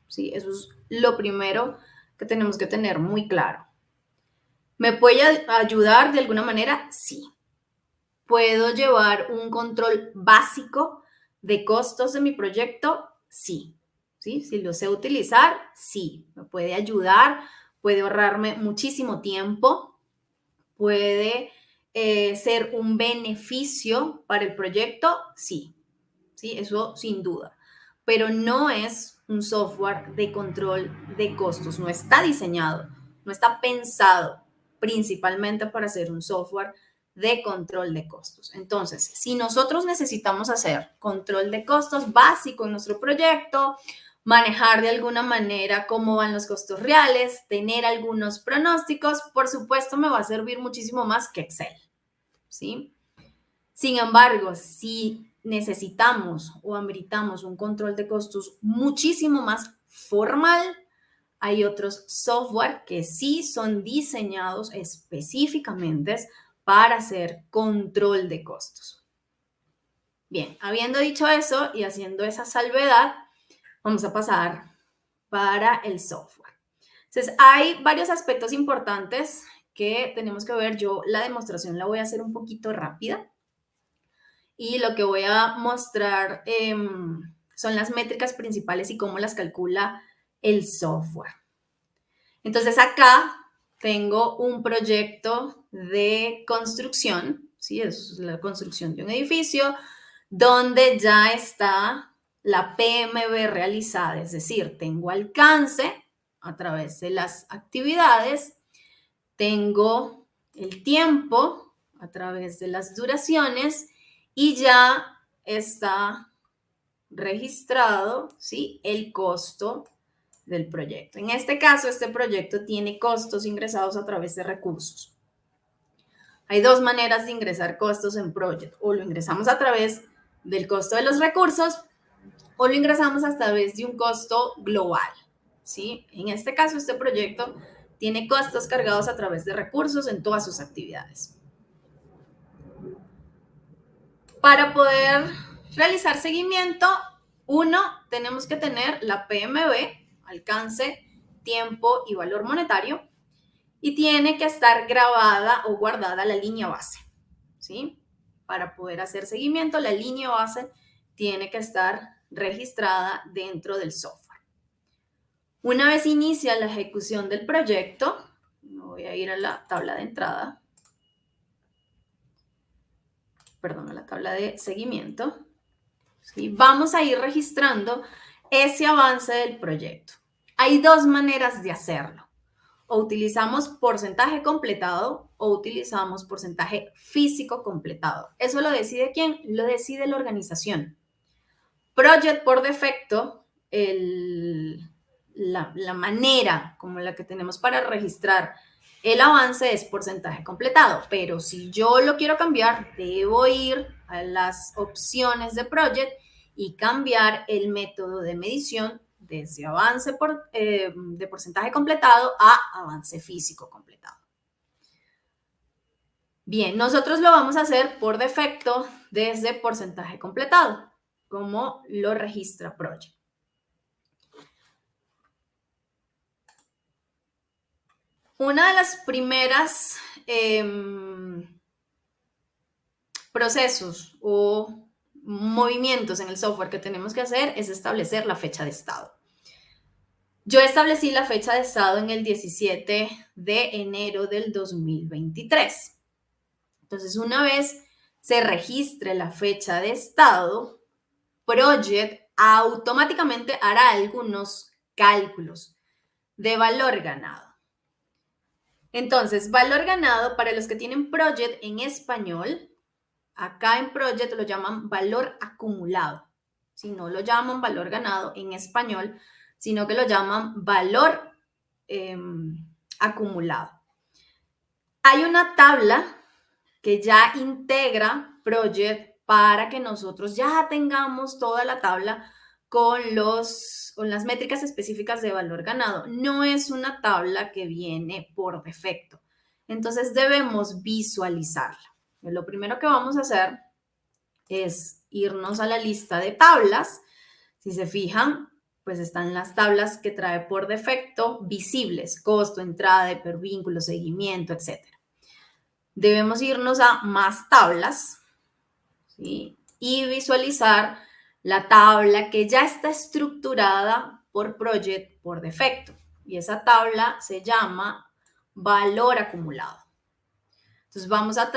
¿Sí? Eso es lo primero que tenemos que tener muy claro. ¿Me puede ayudar de alguna manera? Sí. ¿Puedo llevar un control básico de costos de mi proyecto? Sí. ¿Sí? Si lo sé utilizar, sí. Me puede ayudar, puede ahorrarme muchísimo tiempo, puede ser un beneficio para el proyecto, sí. ¿Sí? Eso sin duda. Pero no es un software de control de costos, no está diseñado, no está pensado principalmente para ser un software de control de costos. Entonces, si nosotros necesitamos hacer control de costos básico en nuestro proyecto, manejar de alguna manera cómo van los costos reales, tener algunos pronósticos, por supuesto me va a servir muchísimo más que Excel, ¿sí? Sin embargo, si necesitamos o ameritamos un control de costos muchísimo más formal, hay otros software que sí son diseñados específicamente para hacer control de costos. Bien, habiendo dicho eso y haciendo esa salvedad, vamos a pasar para el software. Entonces, hay varios aspectos importantes que tenemos que ver. Yo la demostración la voy a hacer un poquito rápida. Y lo que voy a mostrar son las métricas principales y cómo las calcula el software. Entonces acá tengo un proyecto de construcción, ¿sí? Es la construcción de un edificio donde ya está la PMB realizada, es decir, tengo alcance a través de las actividades, tengo el tiempo a través de las duraciones y ya está registrado, ¿sí? El costo del proyecto. En este caso, este proyecto tiene costos ingresados a través de recursos. Hay dos maneras de ingresar costos en Project. O lo ingresamos a través del costo de los recursos o lo ingresamos a través de un costo global, ¿sí? En este caso, este proyecto tiene costos cargados a través de recursos en todas sus actividades. Para poder realizar seguimiento, uno, tenemos que tener la PMB, alcance, tiempo y valor monetario, y tiene que estar grabada o guardada la línea base, ¿sí? Para poder hacer seguimiento, la línea base tiene que estar registrada dentro del software. Una vez inicia la ejecución del proyecto, me voy a ir a la tabla de entrada, perdón, a la tabla de seguimiento, ¿sí? Vamos a ir registrando ese avance del proyecto. Hay dos maneras de hacerlo. O utilizamos porcentaje completado o utilizamos porcentaje físico completado. ¿Eso lo decide quién? Lo decide la organización. Project por defecto, la manera como la que tenemos para registrar el avance es porcentaje completado, pero si yo lo quiero cambiar, debo ir a las opciones de Project y cambiar el método de medición desde avance de porcentaje completado a avance físico completado. Bien, nosotros lo vamos a hacer por defecto desde porcentaje completado, como lo registra Project. Una de las primeras procesos o movimientos en el software que tenemos que hacer es establecer la fecha de estado. Yo establecí la fecha de estado en el 17 de enero del 2023. Entonces, una vez se registre la fecha de estado, Project automáticamente hará algunos cálculos de valor ganado. Entonces, valor ganado, para los que tienen Project en español, acá en Project lo llaman valor acumulado. Si no lo llaman valor ganado en español, sino que lo llaman valor acumulado. Hay una tabla que ya integra Project para que nosotros ya tengamos toda la tabla con las métricas específicas de valor ganado. No es una tabla que viene por defecto. Entonces debemos visualizarla. Lo primero que vamos a hacer es irnos a la lista de tablas. Si se fijan, pues están las tablas que trae por defecto visibles: costo, entrada, hipervínculo, seguimiento, etc. Debemos irnos a más tablas, ¿sí? Y visualizar la tabla que ya está estructurada por Project por defecto. Y esa tabla se llama valor acumulado. Entonces vamos a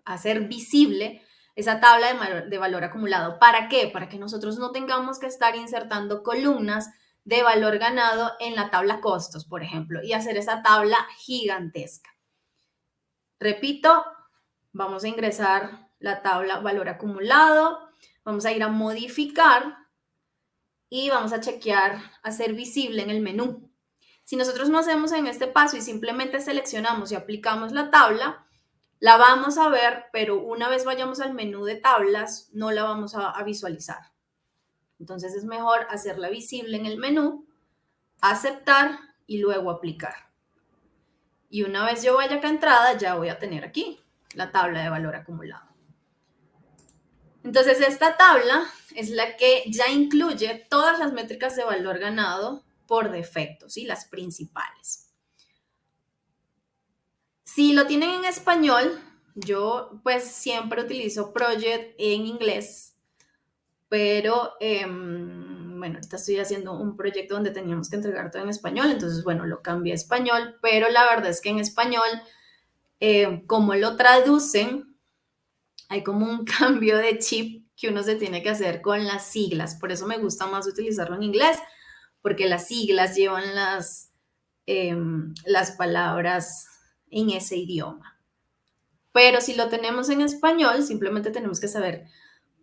hacer visible esa tabla de valor acumulado. ¿Para qué? Para que nosotros no tengamos que estar insertando columnas de valor ganado en la tabla costos, por ejemplo, y hacer esa tabla gigantesca. Repito, vamos a ingresar la tabla valor acumulado, vamos a ir a modificar y vamos a chequear hacer visible en el menú. Si nosotros no hacemos en este paso y simplemente seleccionamos y aplicamos la tabla, la vamos a ver, pero una vez vayamos al menú de tablas, no la vamos a visualizar. Entonces es mejor hacerla visible en el menú, aceptar y luego aplicar. Y una vez yo vaya acá a entrada, ya voy a tener aquí la tabla de valor acumulado. Entonces esta tabla es la que ya incluye todas las métricas de valor ganado por defecto, ¿sí? Las principales. Si lo tienen en español, yo pues siempre utilizo Project en inglés, pero bueno, ahorita estoy haciendo un proyecto donde teníamos que entregar todo en español, entonces bueno, lo cambié a español, pero la verdad es que en español, como lo traducen, hay como un cambio de chip que uno se tiene que hacer con las siglas, por eso me gusta más utilizarlo en inglés, porque las siglas llevan las palabras en ese idioma. Pero si lo tenemos en español, simplemente tenemos que saber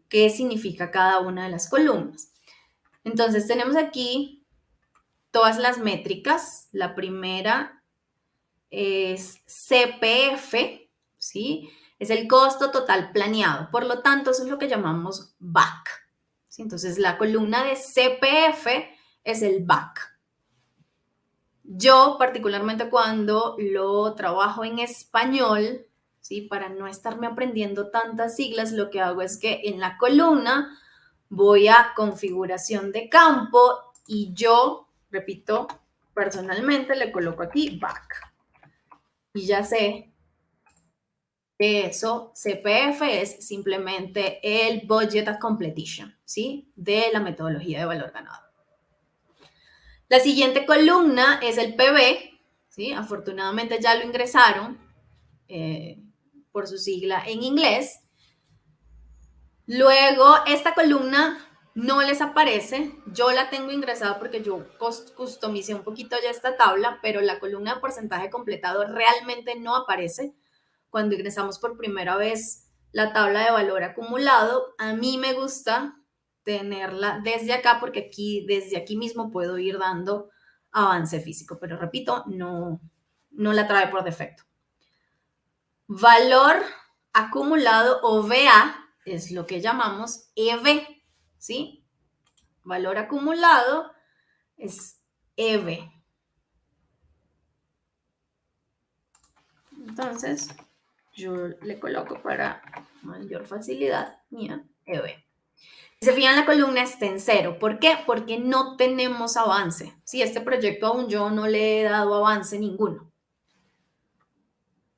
qué significa cada una de las columnas. Entonces tenemos aquí todas las métricas. La primera es CPF, ¿sí? Es el costo total planeado. Por lo tanto, eso es lo que llamamos BAC, ¿sí? Entonces la columna de CPF es el BAC. Yo particularmente cuando lo trabajo en español, ¿sí? Para no estarme aprendiendo tantas siglas, lo que hago es que en la columna voy a configuración de campo y yo, repito, personalmente le coloco aquí BAC. Y ya sé que eso, CPF, es simplemente el Budget at Completion, ¿sí? De la metodología de valor ganado. La siguiente columna es el PB, ¿sí? Afortunadamente ya lo ingresaron por su sigla en inglés. Luego, esta columna no les aparece. Yo la tengo ingresada porque yo customicé un poquito ya esta tabla, pero la columna de porcentaje completado realmente no aparece cuando ingresamos por primera vez la tabla de valor acumulado. A mí me gusta tenerla desde acá porque desde aquí mismo puedo ir dando avance físico, pero repito, no la trae por defecto. Valor acumulado o VA es lo que llamamos EV, ¿sí? Valor acumulado es EV. Entonces, yo le coloco para mayor facilidad mía, EV. Si se fijan, la columna está en 0. ¿Por qué? Porque no tenemos avance. Sí, este proyecto aún yo no le he dado avance ninguno.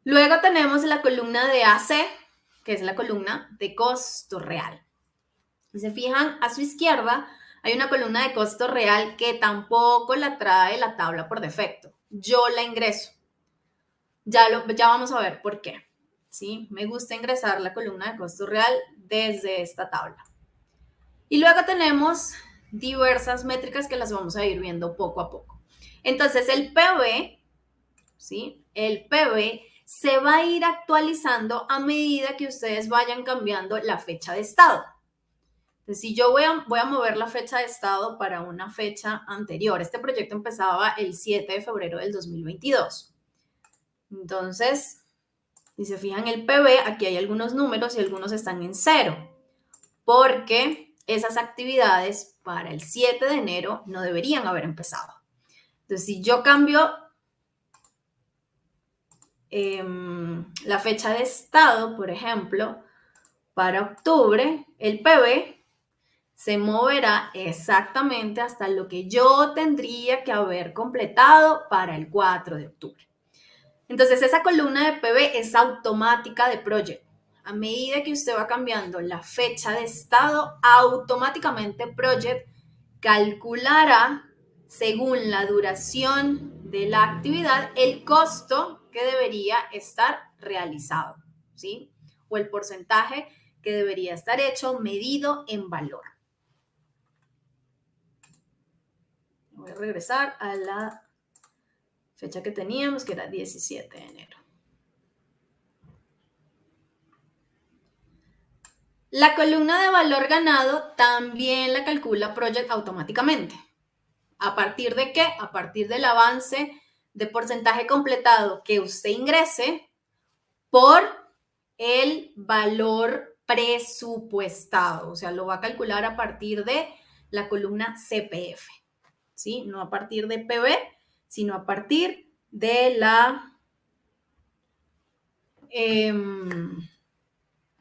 Luego tenemos la columna de AC, que es la columna de costo real. Si se fijan, a su izquierda hay una columna de costo real que tampoco la trae la tabla por defecto. Yo la ingreso. Ya vamos a ver por qué. ¿Sí? Me gusta ingresar la columna de costo real desde esta tabla. Y luego tenemos diversas métricas que las vamos a ir viendo poco a poco. Entonces, el PV, ¿sí? El PV se va a ir actualizando a medida que ustedes vayan cambiando la fecha de estado. Entonces, si yo voy a mover la fecha de estado para una fecha anterior, este proyecto empezaba el 7 de febrero del 2022. Entonces, si se fijan el PV, aquí hay algunos números y algunos están en cero, porque esas actividades para el 7 de enero no deberían haber empezado. Entonces, si yo cambio la fecha de estado, por ejemplo, para octubre, el PV se moverá exactamente hasta lo que yo tendría que haber completado para el 4 de octubre. Entonces, esa columna de PV es automática de Project. A medida que usted va cambiando la fecha de estado, automáticamente Project calculará, según la duración de la actividad, el costo que debería estar realizado, ¿sí? O el porcentaje que debería estar hecho, medido en valor. Voy a regresar a la fecha que teníamos, que era 17 de enero. La columna de valor ganado también la calcula Project automáticamente. ¿A partir de qué? A partir del avance de porcentaje completado que usted ingrese por el valor presupuestado. O sea, lo va a calcular a partir de la columna CPF, ¿sí? No a partir de PV, sino a partir de la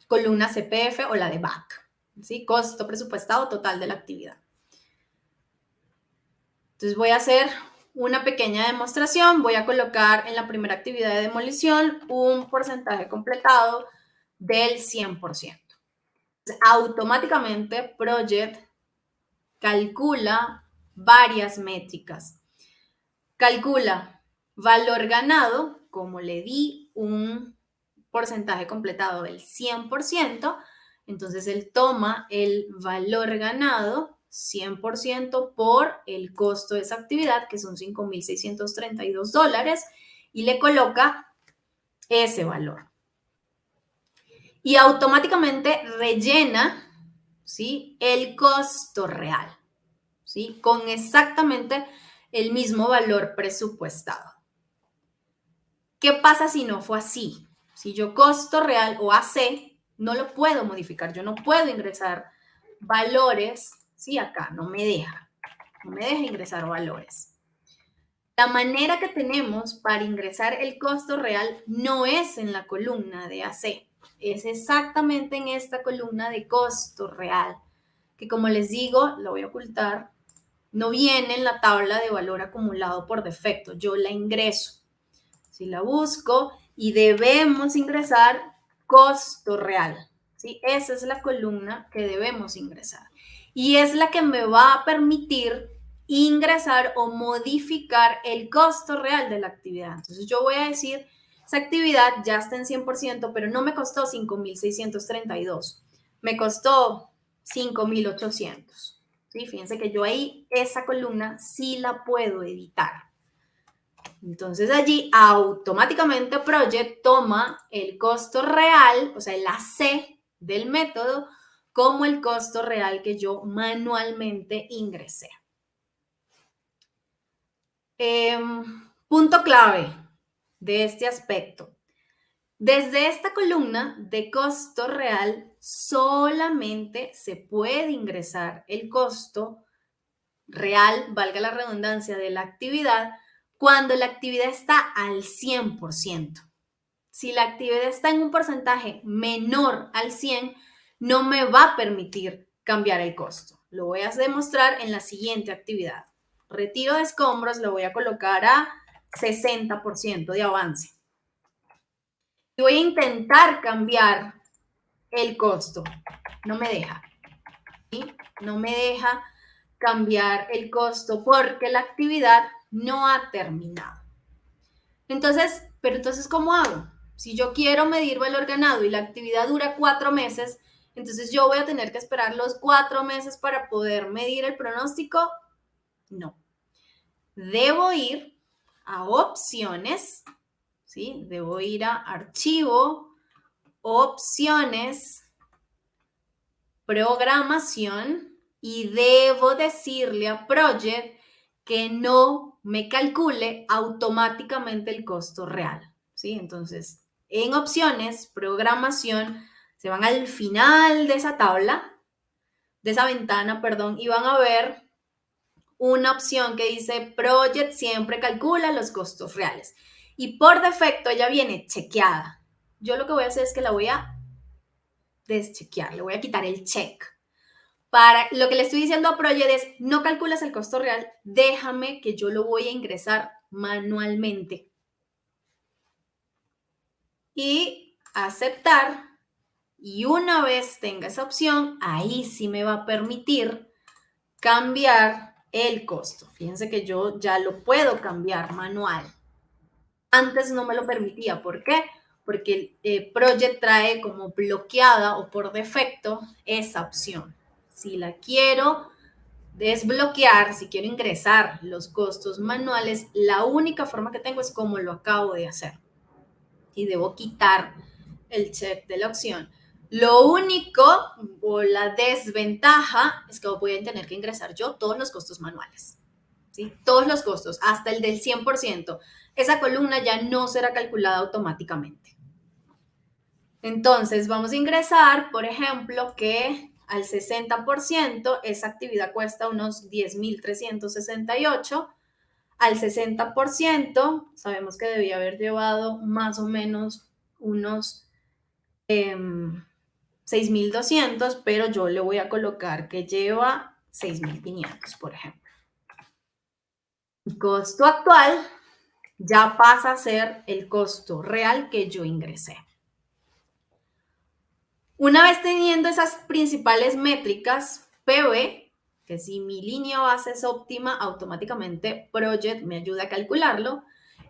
columna CPF o la de BAC, ¿sí? Costo presupuestado total de la actividad. Entonces voy a hacer una pequeña demostración. Voy a colocar en la primera actividad de demolición un porcentaje completado del 100%. Entonces, automáticamente Project calcula varias métricas. Calcula valor ganado, como le di un porcentaje completado del 100%, entonces él toma el valor ganado 100% por el costo de esa actividad, que son $5,632, y le coloca ese valor. Y automáticamente rellena, ¿sí?, el costo real, ¿sí?, con exactamente el mismo valor presupuestado. ¿Qué pasa si no fue así? Si yo costo real o AC no lo puedo modificar, yo no puedo ingresar valores, ¿sí? Acá no me deja ingresar valores. La manera que tenemos para ingresar el costo real no es en la columna de AC, es exactamente en esta columna de costo real, que como les digo, lo voy a ocultar, no viene en la tabla de valor acumulado por defecto, yo la ingreso. Si la busco y debemos ingresar costo real, ¿sí? Esa es la columna que debemos ingresar. Y es la que me va a permitir ingresar o modificar el costo real de la actividad. Entonces yo voy a decir, esa actividad ya está en 100%, pero no me costó 5,632. Me costó 5,800. ¿Sí? Fíjense que yo ahí, esa columna sí la puedo editar. Entonces allí automáticamente Project toma el costo real, o sea, el AC del método, como el costo real que yo manualmente ingresé. Punto clave de este aspecto. Desde esta columna de costo real solamente se puede ingresar el costo real, valga la redundancia, de la actividad cuando la actividad está al 100%. Si la actividad está en un porcentaje menor al 100, no me va a permitir cambiar el costo. Lo voy a demostrar en la siguiente actividad. Retiro de escombros, lo voy a colocar a 60% de avance. Y voy a intentar cambiar el costo. No me deja. ¿Sí? No me deja cambiar el costo porque la actividad no ha terminado. Entonces, ¿cómo hago? Si yo quiero medir valor ganado y la actividad dura 4 meses, entonces yo voy a tener que esperar los 4 meses para poder medir el pronóstico. No. Debo ir a opciones, ¿sí? Debo ir a archivo, opciones, programación y debo decirle a Project que no me calcule automáticamente el costo real, ¿sí? Entonces, en opciones, programación, se van al final de esa tabla, de esa ventana, perdón, y van a ver una opción que dice Project siempre calcula los costos reales. Y por defecto ya viene chequeada. Yo lo que voy a hacer es que la voy a deschequear, le voy a quitar el check. Para lo que le estoy diciendo a Project es, no calculas el costo real, déjame que yo lo voy a ingresar manualmente. Y aceptar. Y una vez tenga esa opción, ahí sí me va a permitir cambiar el costo. Fíjense que yo ya lo puedo cambiar manual. Antes no me lo permitía. ¿Por qué? Porque el Project trae como bloqueada o por defecto esa opción. Si la quiero desbloquear, si quiero ingresar los costos manuales, la única forma que tengo es como lo acabo de hacer. Y debo quitar el check de la opción. Lo único o la desventaja es que voy a tener que ingresar yo todos los costos manuales. ¿Sí? Todos los costos, hasta el del 100%. Esa columna ya no será calculada automáticamente. Entonces, vamos a ingresar, por ejemplo, que al 60% esa actividad cuesta unos 10.368. Al 60% sabemos que debía haber llevado más o menos unos 6.200, pero yo le voy a colocar que lleva 6.500, por ejemplo. El costo actual ya pasa a ser el costo real que yo ingresé. Una vez teniendo esas principales métricas, PV, que si mi línea base es óptima, automáticamente Project me ayuda a calcularlo.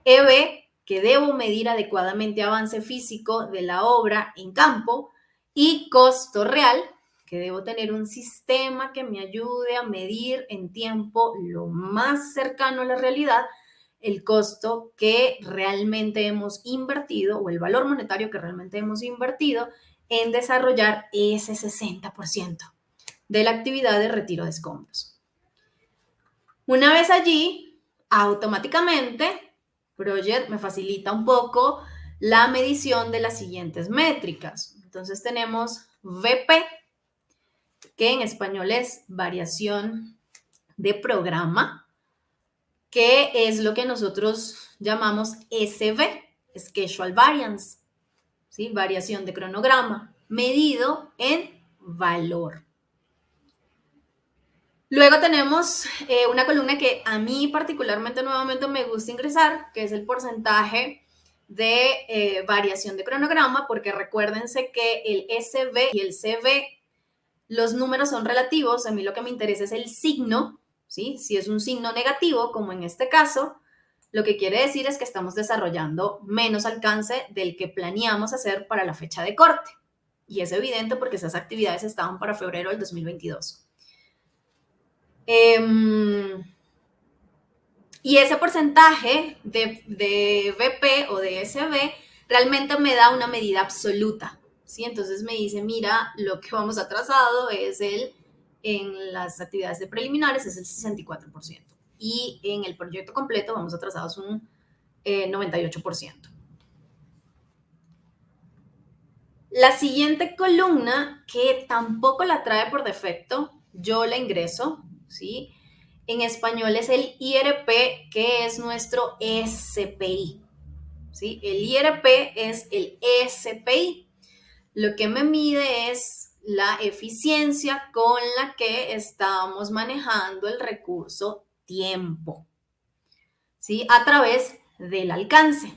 EV, que debo medir adecuadamente avance físico de la obra en campo. Y costo real, que debo tener un sistema que me ayude a medir en tiempo lo más cercano a la realidad el costo que realmente hemos invertido o el valor monetario que realmente hemos invertido en desarrollar ese 60% de la actividad de retiro de escombros. Una vez allí, automáticamente, Project me facilita un poco la medición de las siguientes métricas. Entonces tenemos VP, que en español es variación de programa, que es lo que nosotros llamamos SV, Schedule Variance, ¿sí? Variación de cronograma, medido en valor. Luego tenemos una columna que a mí particularmente nuevamente me gusta ingresar, que es el porcentaje de variación de cronograma, porque recuérdense que el SV y el CV, los números son relativos, a mí lo que me interesa es el signo, ¿sí? Si es un signo negativo, como en este caso, lo que quiere decir es que estamos desarrollando menos alcance del que planeamos hacer para la fecha de corte. Y es evidente porque esas actividades estaban para febrero del 2022. Y ese porcentaje de VP o de SV realmente me da una medida absoluta, ¿sí? Entonces me dice, mira, lo que vamos atrasado es en las actividades de preliminares es el 64%. Y en el proyecto completo vamos atrasados un 98%. La siguiente columna, que tampoco la trae por defecto, yo la ingreso, ¿sí? En español es el IRP, que es nuestro SPI, ¿sí? El IRP es el SPI. Lo que me mide es la eficiencia con la que estamos manejando el recurso tiempo, ¿sí? A través del alcance.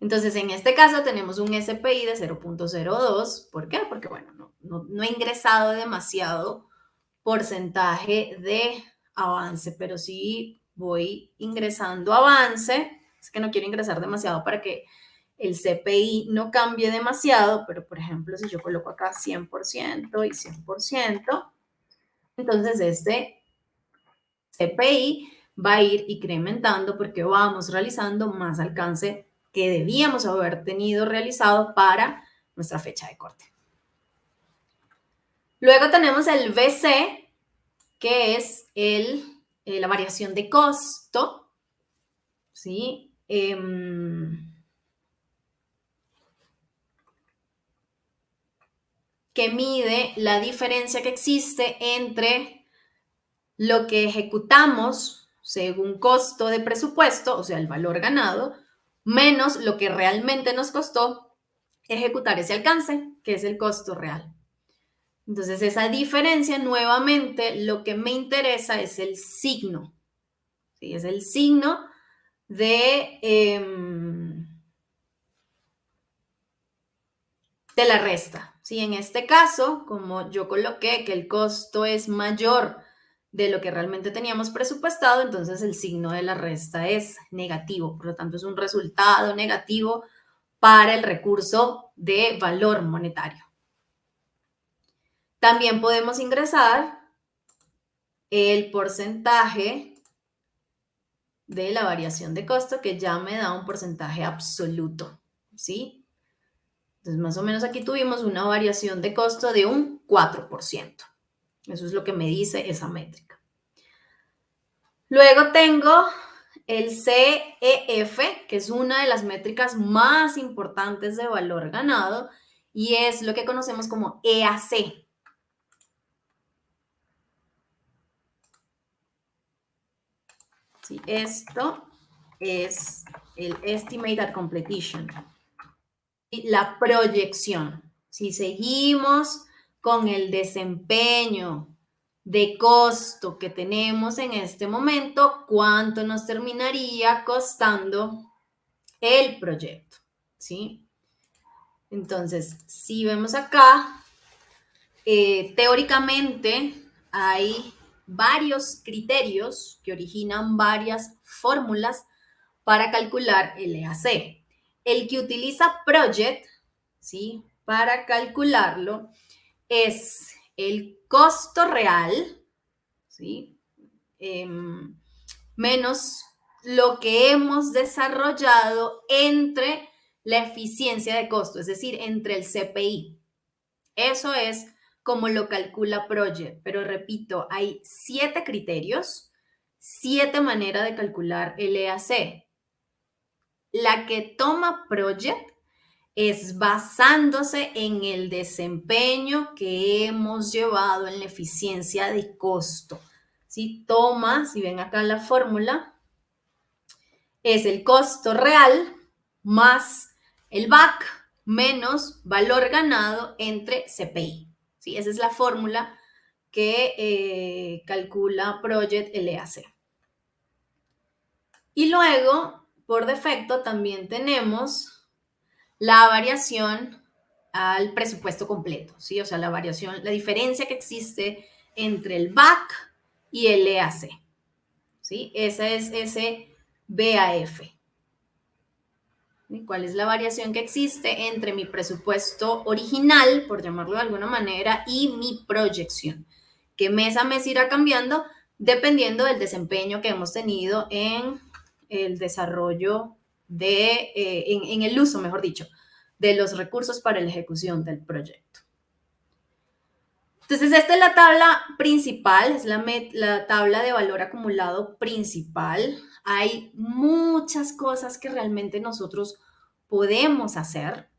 Entonces, en este caso tenemos un SPI de 0.02. ¿Por qué? Porque, bueno, no he ingresado demasiado porcentaje de avance, pero sí voy ingresando avance. Es que no quiero ingresar demasiado para que el CPI no cambie demasiado, pero por ejemplo, si yo coloco acá 100% y 100%, entonces este CPI va a ir incrementando porque vamos realizando más alcance que debíamos haber tenido realizado para nuestra fecha de corte. Luego tenemos el VC, que es la variación de costo, ¿sí? Que mide la diferencia que existe entre lo que ejecutamos según costo de presupuesto, o sea, el valor ganado, menos lo que realmente nos costó ejecutar ese alcance, que es el costo real. Entonces, esa diferencia, nuevamente, lo que me interesa es el signo. ¿Sí? Es el signo de la resta. ¿Sí? En este caso, como yo coloqué que el costo es mayor de lo que realmente teníamos presupuestado, entonces el signo de la resta es negativo. Por lo tanto, es un resultado negativo para el recurso de valor monetario. También podemos ingresar el porcentaje de la variación de costo, que ya me da un porcentaje absoluto, ¿sí? Entonces, más o menos aquí tuvimos una variación de costo de un 4%. Eso es lo que me dice esa métrica. Luego tengo el CEF, que es una de las métricas más importantes de valor ganado, y es lo que conocemos como EAC. ¿Sí? Esto es el Estimated Completion. La proyección. Si seguimos con el desempeño de costo que tenemos en este momento, ¿cuánto nos terminaría costando el proyecto? ¿Sí? Entonces, si vemos acá, teóricamente hay varios criterios que originan varias fórmulas para calcular el EAC. El que utiliza Project, ¿sí? Para calcularlo es el costo real, ¿sí? Menos lo que hemos desarrollado entre la eficiencia de costo, es decir, entre el CPI. Eso es como lo calcula Project, pero repito, hay 7 criterios, 7 maneras de calcular el EAC. La que toma Project es basándose en el desempeño que hemos llevado en la eficiencia de costo. Si toma, si ven acá la fórmula, es el costo real más el BAC menos valor ganado entre CPI. ¿Sí? Esa es la fórmula que calcula Project LAC. Y luego, por defecto, también tenemos la variación al presupuesto completo, ¿sí? O sea, la variación, la diferencia que existe entre el BAC y el EAC, ¿sí? Esa es ese BAF. ¿Cuál es la variación que existe entre mi presupuesto original, por llamarlo de alguna manera, y mi proyección? Que mes a mes irá cambiando dependiendo del desempeño que hemos tenido en el desarrollo en el uso, mejor dicho, de los recursos para la ejecución del proyecto. Entonces, esta es la tabla principal, es la tabla de valor acumulado principal. Hay muchas cosas que realmente nosotros podemos hacer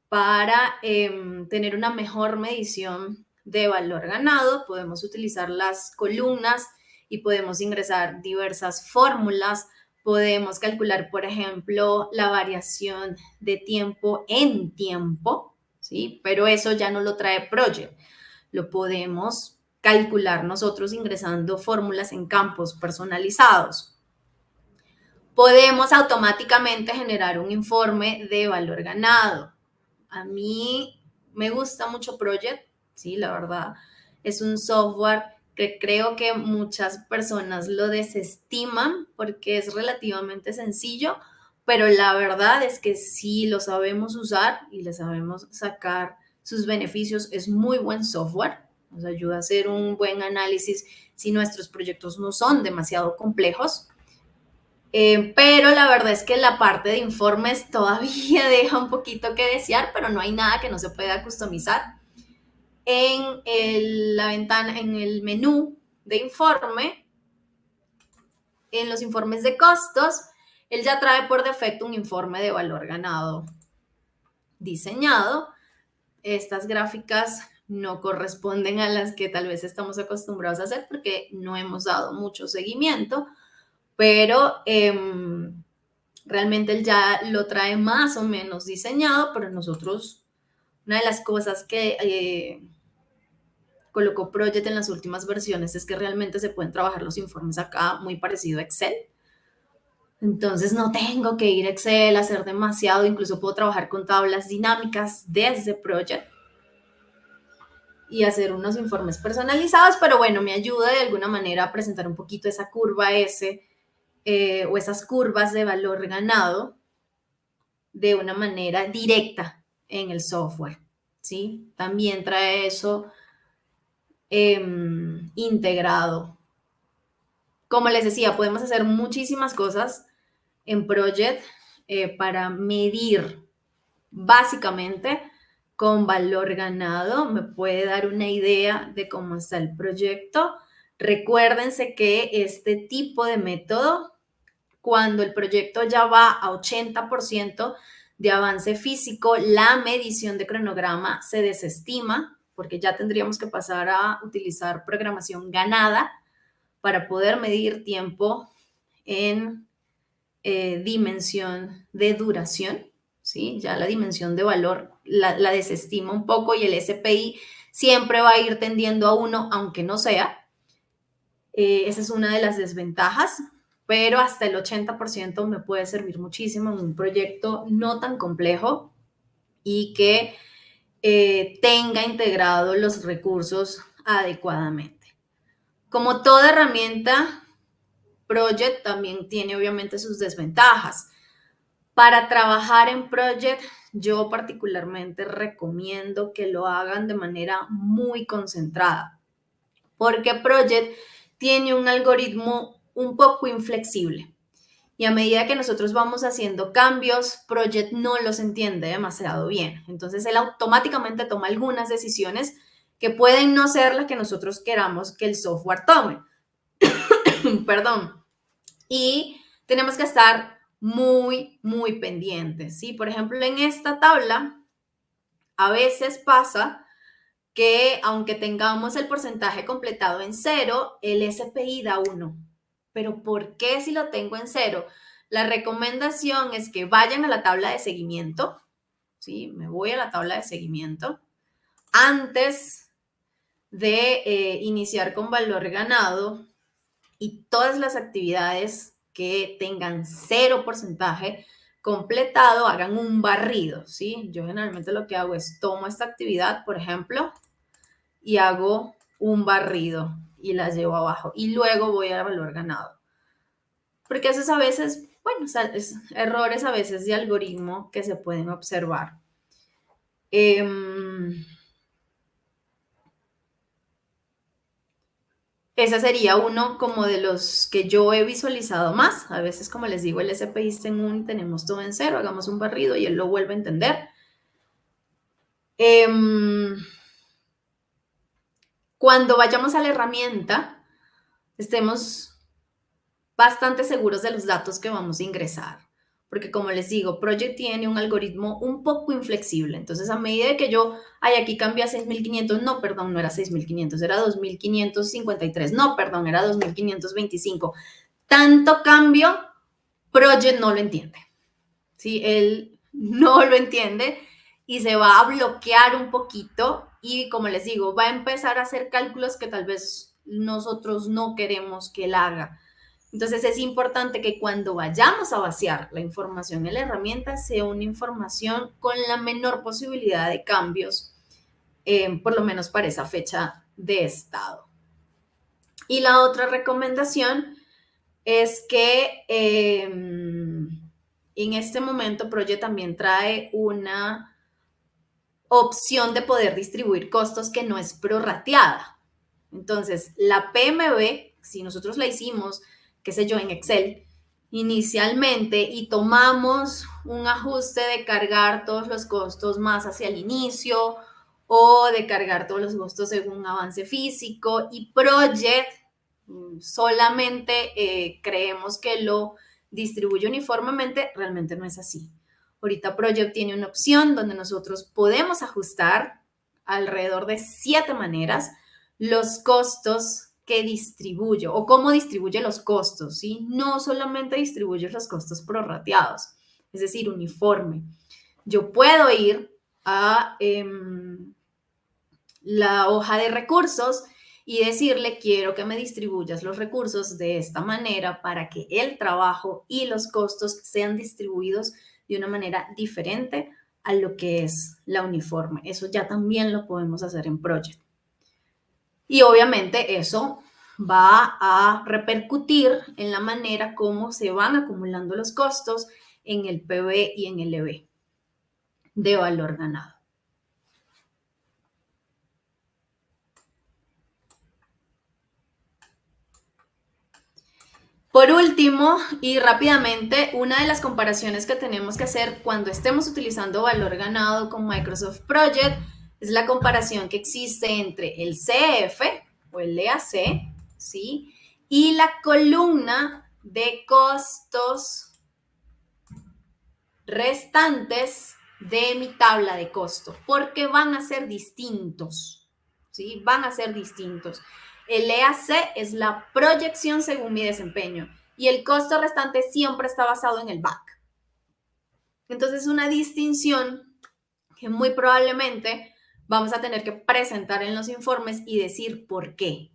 para tener una mejor medición de valor ganado. Podemos utilizar las columnas y podemos ingresar diversas fórmulas. Podemos calcular, por ejemplo, la variación de tiempo en tiempo, ¿sí? Pero eso ya no lo trae Project. Lo podemos calcular nosotros ingresando fórmulas en campos personalizados. podemos automáticamente generar un informe de valor ganado. A mí me gusta mucho Project, sí, la verdad. Es un software que creo que muchas personas lo desestiman porque es relativamente sencillo, pero la verdad es que si lo sabemos usar y le sabemos sacar sus beneficios, es muy buen software. Nos ayuda a hacer un buen análisis si nuestros proyectos no son demasiado complejos. Pero la verdad es que la parte de informes todavía deja un poquito que desear, pero no hay nada que no se pueda customizar. La ventana, en el menú de informe, en los informes de costos, él ya trae por defecto un informe de valor ganado diseñado. Estas gráficas no corresponden a las que tal vez estamos acostumbrados a hacer porque no hemos dado mucho seguimiento, pero realmente él ya lo trae más o menos diseñado, pero nosotros, una de las cosas que colocó Project en las últimas versiones es que realmente se pueden trabajar los informes acá muy parecido a Excel. Entonces no tengo que ir a Excel a hacer demasiado, incluso puedo trabajar con tablas dinámicas desde Project y hacer unos informes personalizados, pero bueno, me ayuda de alguna manera a presentar un poquito esa curva S o esas curvas de valor ganado de una manera directa en el software, ¿sí? También trae eso integrado. Como les decía, podemos hacer muchísimas cosas en Project para medir básicamente con valor ganado. Me puede dar una idea de cómo está el proyecto. Recuérdense que este tipo de método, cuando el proyecto ya va a 80% de avance físico, la medición de cronograma se desestima porque ya tendríamos que pasar a utilizar programación ganada para poder medir tiempo en dimensión de duración, ¿sí? Ya la dimensión de valor la desestima un poco y el SPI siempre va a ir tendiendo a 1, aunque no sea. Esa es una de las desventajas, pero hasta el 80% me puede servir muchísimo en un proyecto no tan complejo y que tenga integrados los recursos adecuadamente. Como toda herramienta, Project también tiene obviamente sus desventajas. Para trabajar en Project, yo particularmente recomiendo que lo hagan de manera muy concentrada, porque Project tiene un algoritmo un poco inflexible. Y a medida que nosotros vamos haciendo cambios, Project no los entiende demasiado bien. Entonces, él automáticamente toma algunas decisiones que pueden no ser las que nosotros queramos que el software tome. Perdón. Y tenemos que estar muy, muy pendientes, ¿sí? Por ejemplo, en esta tabla, a veces pasa que aunque tengamos el porcentaje completado en 0, el SPI da 1. Pero ¿por qué si lo tengo en 0? La recomendación es que vayan a la tabla de seguimiento, ¿sí? Me voy a la tabla de seguimiento antes de iniciar con valor ganado y todas las actividades que tengan 0 porcentaje completado, hagan un barrido, ¿sí? Yo generalmente lo que hago es tomo esta actividad, por ejemplo, y hago un barrido y la llevo abajo y luego voy al valor ganado. Porque eso es a veces, bueno, es errores a veces de algoritmo que se pueden observar. Ese sería uno como de los que yo he visualizado más. A veces, como les digo, el SPI está en 1, tenemos todo en 0, hagamos un barrido y él lo vuelve a entender. Cuando vayamos a la herramienta, estemos bastante seguros de los datos que vamos a ingresar. Porque como les digo, Project tiene un algoritmo un poco inflexible. Entonces, a medida que yo, aquí cambié a 6.500, no, perdón, no era 6.500, era 2.553, no, perdón, era 2.525. Tanto cambio, Project no lo entiende. ¿Sí? Él no lo entiende y se va a bloquear un poquito y, como les digo, va a empezar a hacer cálculos que tal vez nosotros no queremos que él haga. Entonces es importante que cuando vayamos a vaciar la información en la herramienta sea una información con la menor posibilidad de cambios, por lo menos para esa fecha de estado. Y la otra recomendación es que en este momento Project también trae una opción de poder distribuir costos que no es prorrateada. Entonces, la PMB, si nosotros la hicimos, qué sé yo, en Excel, inicialmente y tomamos un ajuste de cargar todos los costos más hacia el inicio o de cargar todos los costos según avance físico y Project solamente creemos que lo distribuye uniformemente, realmente no es así. Ahorita Project tiene una opción donde nosotros podemos ajustar alrededor de 7 maneras los costos que distribuyo o cómo distribuye los costos, ¿sí? No solamente distribuye los costos prorrateados, es decir, uniforme. Yo puedo ir a la hoja de recursos y decirle, quiero que me distribuyas los recursos de esta manera para que el trabajo y los costos sean distribuidos de una manera diferente a lo que es la uniforme. Eso ya también lo podemos hacer en Project. Y obviamente eso va a repercutir en la manera como se van acumulando los costos en el PV y en el EV de valor ganado. Por último, y rápidamente, una de las comparaciones que tenemos que hacer cuando estemos utilizando valor ganado con Microsoft Project es la comparación que existe entre el CF o el EAC, ¿sí? Y la columna de costos restantes de mi tabla de costo, porque van a ser distintos, ¿sí? Van a ser distintos. El EAC es la proyección según mi desempeño y el costo restante siempre está basado en el back. Entonces, una distinción que muy probablemente vamos a tener que presentar en los informes y decir por qué.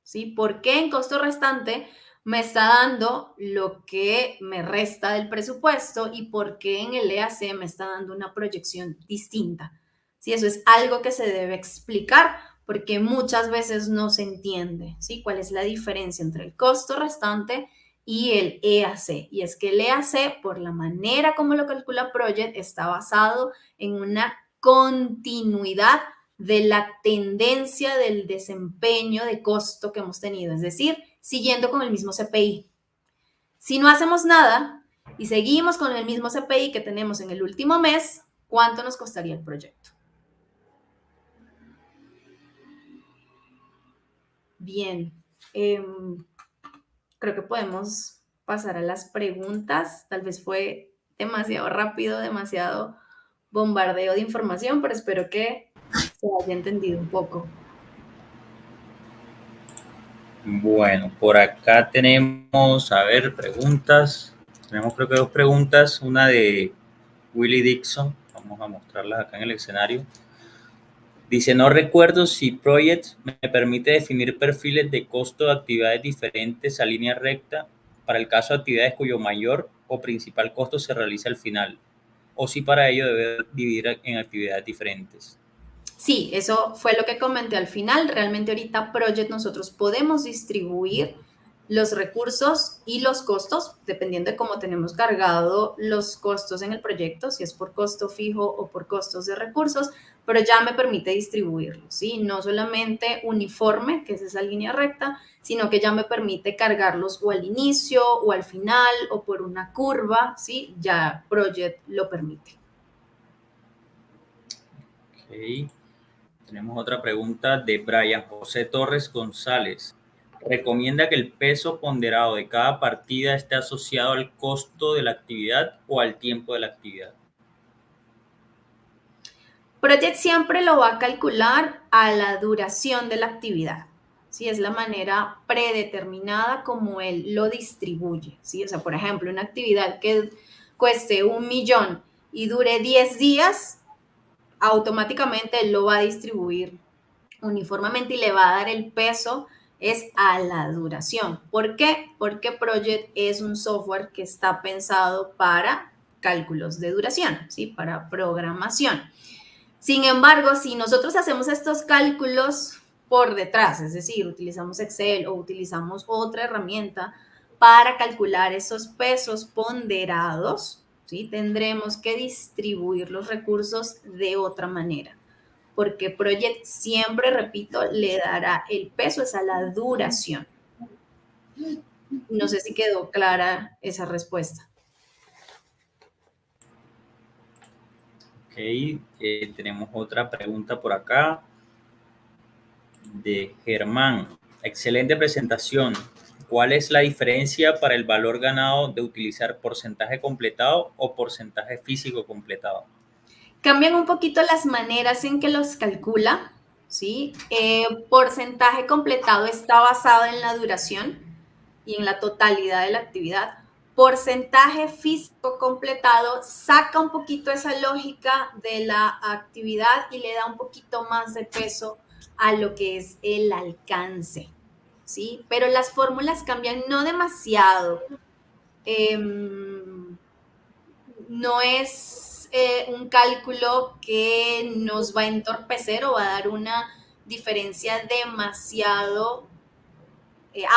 ¿Sí? ¿Por qué en costo restante me está dando lo que me resta del presupuesto y por qué en el EAC me está dando una proyección distinta? ¿Sí? Eso es algo que se debe explicar porque muchas veces no se entiende, ¿sí? ¿Cuál es la diferencia entre el costo restante y el EAC? Y es que el EAC, por la manera como lo calcula Project, está basado en una continuidad de la tendencia del desempeño de costo que hemos tenido, es decir, siguiendo con el mismo CPI. Si no hacemos nada y seguimos con el mismo CPI que tenemos en el último mes, ¿cuánto nos costaría el proyecto? Bien, creo que podemos pasar a las preguntas. Tal vez fue demasiado rápido, demasiado bombardeo de información, pero espero que se haya entendido un poco. Bueno, por acá tenemos, a ver, preguntas. Tenemos creo que 2 preguntas. Una de Willy Dixon. Vamos a mostrarlas acá en el escenario. Dice, no recuerdo si Project me permite definir perfiles de costo de actividades diferentes a línea recta para el caso de actividades cuyo mayor o principal costo se realiza al final, o si para ello debe dividir en actividades diferentes. Sí, eso fue lo que comenté al final. Realmente ahorita Project nosotros podemos distribuir los recursos y los costos, dependiendo de cómo tenemos cargado los costos en el proyecto, si es por costo fijo o por costos de recursos, pero ya me permite distribuirlos, ¿sí? No solamente uniforme, que es esa línea recta, sino que ya me permite cargarlos o al inicio o al final o por una curva, ¿sí? Ya Project lo permite. Ok. Tenemos otra pregunta de Brian José Torres González. ¿Recomienda que el peso ponderado de cada partida esté asociado al costo de la actividad o al tiempo de la actividad? Project siempre lo va a calcular a la duración de la actividad. ¿Sí? Es la manera predeterminada como él lo distribuye. ¿Sí? O sea, por ejemplo, una actividad que cueste 1.000.000 y dure 10 días, automáticamente él lo va a distribuir uniformemente y le va a dar el peso es a la duración. ¿Por qué? Porque Project es un software que está pensado para cálculos de duración, ¿sí? Para programación. Sin embargo, si nosotros hacemos estos cálculos por detrás, es decir, utilizamos Excel o utilizamos otra herramienta para calcular esos pesos ponderados, ¿sí? Tendremos que distribuir los recursos de otra manera, porque Project siempre, repito, le dará el peso, es a la duración. No sé si quedó clara esa respuesta. Ok, tenemos otra pregunta por acá de Germán. Excelente presentación. ¿Cuál es la diferencia para el valor ganado de utilizar porcentaje completado o porcentaje físico completado? Cambian un poquito las maneras en que los calcula, ¿sí? Porcentaje completado está basado en la duración y en la totalidad de la actividad. Porcentaje físico completado saca un poquito esa lógica de la actividad y le da un poquito más de peso a lo que es el alcance, ¿sí? Pero las fórmulas cambian no demasiado. No es un cálculo que nos va a entorpecer o va a dar una diferencia demasiado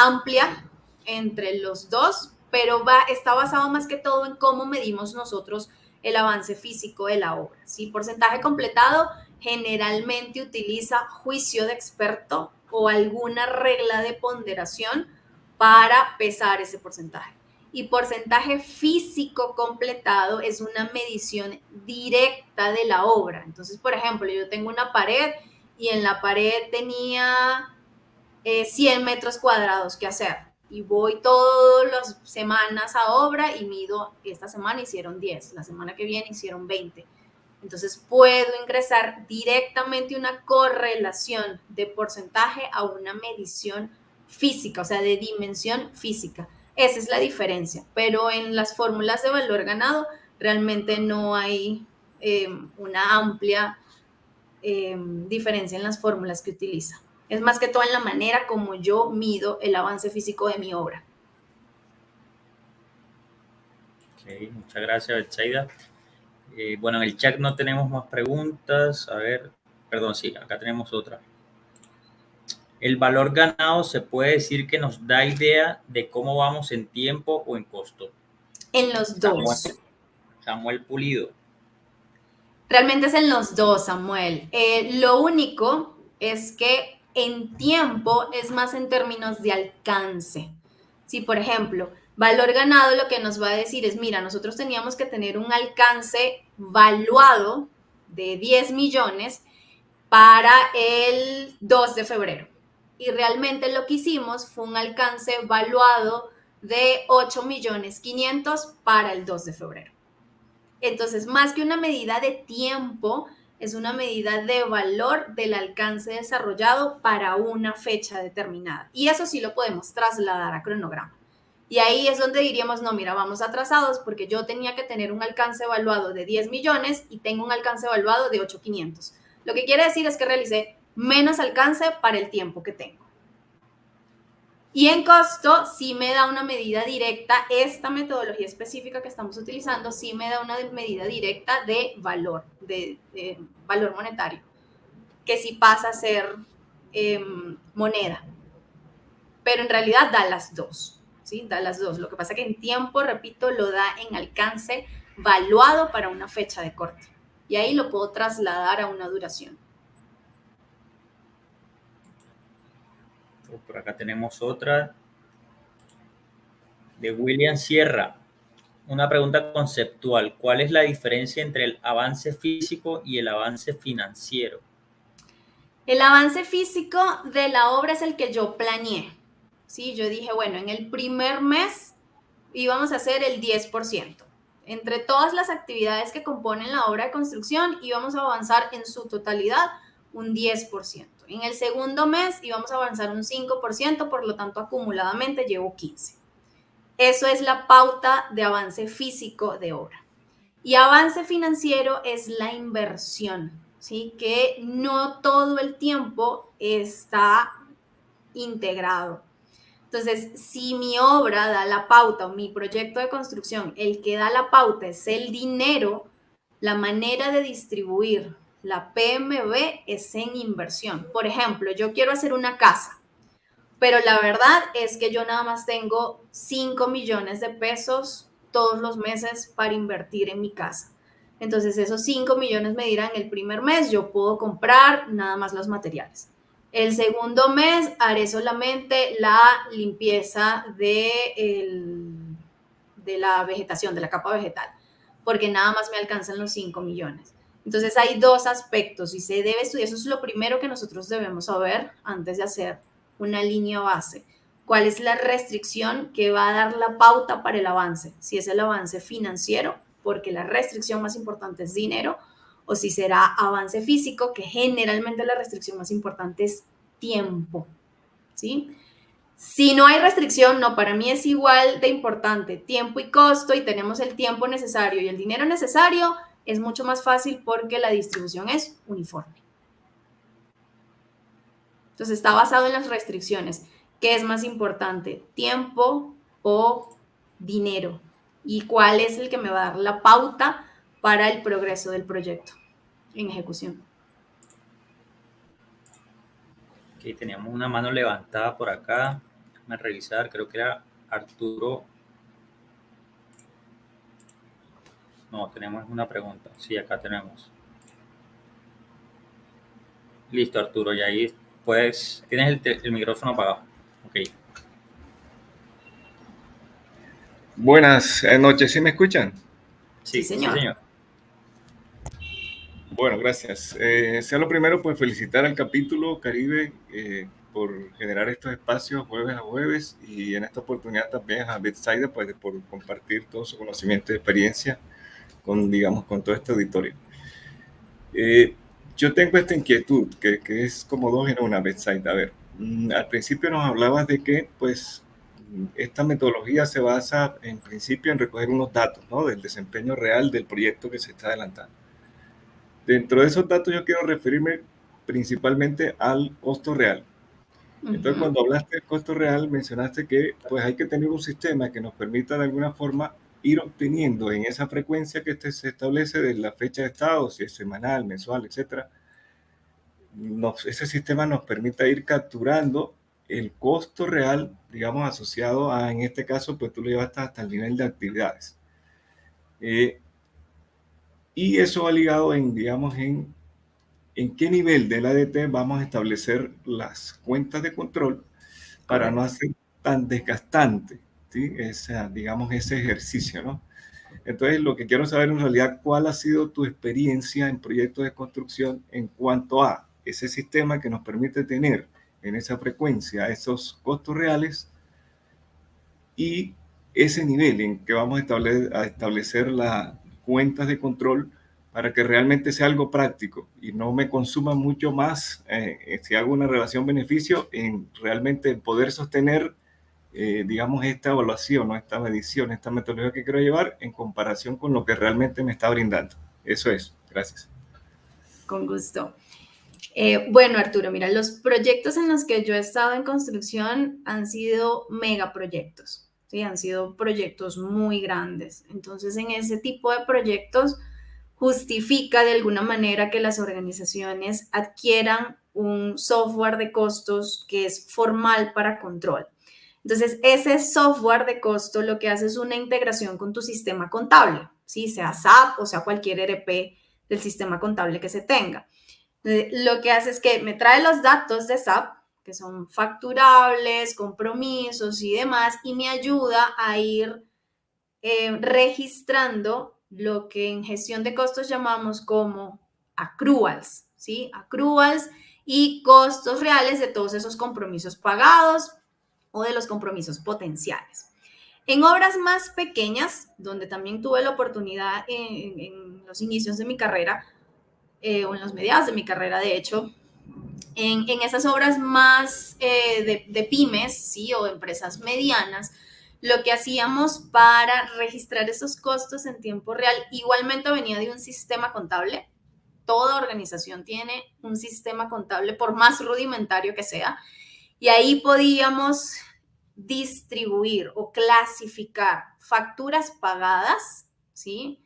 amplia entre los dos, pero está basado más que todo en cómo medimos nosotros el avance físico de la obra. ¿Sí? Porcentaje completado generalmente utiliza juicio de experto o alguna regla de ponderación para pesar ese porcentaje. Y porcentaje físico completado es una medición directa de la obra. Entonces, por ejemplo, yo tengo una pared y en la pared tenía 100 metros cuadrados que hacer. Y voy todas las semanas a obra y mido, esta semana hicieron 10, la semana que viene hicieron 20. Entonces puedo ingresar directamente una correlación de porcentaje a una medición física, o sea, de dimensión física. Esa es la diferencia. Pero en las fórmulas de valor ganado realmente no hay una amplia diferencia en las fórmulas que utiliza. Es más que todo en la manera como yo mido el avance físico de mi obra. Okay, muchas gracias, Betsaida. Bueno, en el chat no tenemos más preguntas. A ver, perdón, sí, acá tenemos otra. El valor ganado se puede decir que nos da idea de cómo vamos en tiempo o en costo. En los dos. Samuel Pulido. Realmente es en los dos, Samuel. Lo único es que en tiempo es más en términos de alcance. Si, por ejemplo, valor ganado lo que nos va a decir es, mira, nosotros teníamos que tener un alcance valuado de 10 millones para el 2 de febrero. Y realmente lo que hicimos fue un alcance valuado de 8 millones 500 para el 2 de febrero. Entonces, más que una medida de tiempo, es una medida de valor del alcance desarrollado para una fecha determinada. Y eso sí lo podemos trasladar a cronograma. Y ahí es donde diríamos, no, mira, vamos atrasados porque yo tenía que tener un alcance evaluado de 10 millones y tengo un alcance evaluado de 8,500. Lo que quiere decir es que realicé menos alcance para el tiempo que tengo. Y en costo sí me da una medida directa, esta metodología específica que estamos utilizando sí me da una medida directa de valor, de valor monetario, que sí pasa a ser moneda. Pero en realidad da las dos, ¿sí? Da las dos. Lo que pasa es que en tiempo, repito, lo da en alcance valuado para una fecha de corte. Y ahí lo puedo trasladar a una duración. Por acá tenemos otra de William Sierra. Una pregunta conceptual. ¿Cuál es la diferencia entre el avance físico y el avance financiero? El avance físico de la obra es el que yo planeé. ¿Sí? Yo dije, bueno, en el primer mes íbamos a hacer el 10%. Entre todas las actividades que componen la obra de construcción íbamos a avanzar en su totalidad un 10%. En el segundo mes íbamos a avanzar un 5%, por lo tanto acumuladamente llevo 15%. Eso es la pauta de avance físico de obra. Y avance financiero es la inversión, ¿sí? Que no todo el tiempo está integrado. Entonces, si mi obra da la pauta o mi proyecto de construcción, el que da la pauta es el dinero, la manera de distribuir la PMB es en inversión. Por ejemplo, yo quiero hacer una casa, pero la verdad es que yo nada más tengo 5 millones de pesos todos los meses para invertir en mi casa. Entonces, esos 5 millones me dirán el primer mes, yo puedo comprar nada más los materiales. El segundo mes haré solamente la limpieza de la vegetación, de la capa vegetal, porque nada más me alcanzan los 5 millones. Entonces hay dos aspectos y se debe estudiar. Eso es lo primero que nosotros debemos saber antes de hacer una línea base. ¿Cuál es la restricción que va a dar la pauta para el avance? Si es el avance financiero, porque la restricción más importante es dinero, o si será avance físico, que generalmente la restricción más importante es tiempo, ¿sí? Si no hay restricción, no, para mí es igual de importante tiempo y costo, y tenemos el tiempo necesario y el dinero necesario, es mucho más fácil porque la distribución es uniforme. Entonces está basado en las restricciones. ¿Qué es más importante? ¿Tiempo o dinero? ¿Y cuál es el que me va a dar la pauta para el progreso del proyecto en ejecución? Ok, teníamos una mano levantada por acá. Déjame revisar, creo que era Arturo. No, tenemos una pregunta. Sí, acá tenemos. Listo, Arturo, y ahí pues tienes el micrófono apagado. Ok. Buenas noches, ¿sí me escuchan? Sí, Sí, sí, señor. señor. Bueno, gracias. Sea lo primero, pues felicitar al capítulo Caribe por generar estos espacios jueves a jueves y en esta oportunidad también a Betsaida pues por compartir todo su conocimiento y experiencia con, digamos, con todo este auditorio. Yo tengo esta inquietud que es como dos en una, Betsaida. A ver, al principio nos hablabas de que pues esta metodología se basa en principio en recoger unos datos, ¿no? Del desempeño real del proyecto que se está adelantando. Dentro de esos datos yo quiero referirme principalmente al costo real. Entonces, cuando hablaste del costo real, mencionaste que pues hay que tener un sistema que nos permita de alguna forma ir obteniendo en esa frecuencia que se establece de la fecha de estado, si es semanal, mensual, etcétera. Ese sistema nos permite ir capturando el costo real, digamos, asociado a, en este caso, pues tú lo llevaste hasta el nivel de actividades. Y eso va ligado en, digamos, en qué nivel del ADT vamos a establecer las cuentas de control para no hacer tan desgastante, ¿sí? Digamos, ese ejercicio, ¿no? Entonces, lo que quiero saber en realidad, ¿cuál ha sido tu experiencia en proyectos de construcción en cuanto a ese sistema que nos permite tener en esa frecuencia esos costos reales y ese nivel en que vamos a establecer las cuentas de control para que realmente sea algo práctico y no me consuma mucho más si hago una relación beneficio en realmente poder sostener, digamos, esta evaluación, ¿no? Esta medición, esta metodología que quiero llevar en comparación con lo que realmente me está brindando. Eso es. Gracias. Con gusto. Bueno, Arturo, mira, los proyectos en los que yo he estado en construcción han sido megaproyectos, ¿sí? Han sido proyectos muy grandes. Entonces, en ese tipo de proyectos justifica de alguna manera que las organizaciones adquieran un software de costos que es formal para control. Entonces, ese software de costo lo que hace es una integración con tu sistema contable, ¿sí? Sea SAP o sea cualquier ERP del sistema contable que se tenga. Lo que hace es que me trae los datos de SAP, que son facturables, compromisos y demás, y me ayuda a ir registrando lo que en gestión de costos llamamos como accruals, ¿sí? Accruals y costos reales de todos esos compromisos pagados o de los compromisos potenciales. En obras más pequeñas, donde también tuve la oportunidad en los inicios de mi carrera, o en los mediados de mi carrera, de hecho, en esas obras más de pymes, ¿sí? O empresas medianas, lo que hacíamos para registrar esos costos en tiempo real, igualmente venía de un sistema contable. Toda organización tiene un sistema contable, por más rudimentario que sea, Y ahí podíamos distribuir o clasificar facturas pagadas, ¿sí?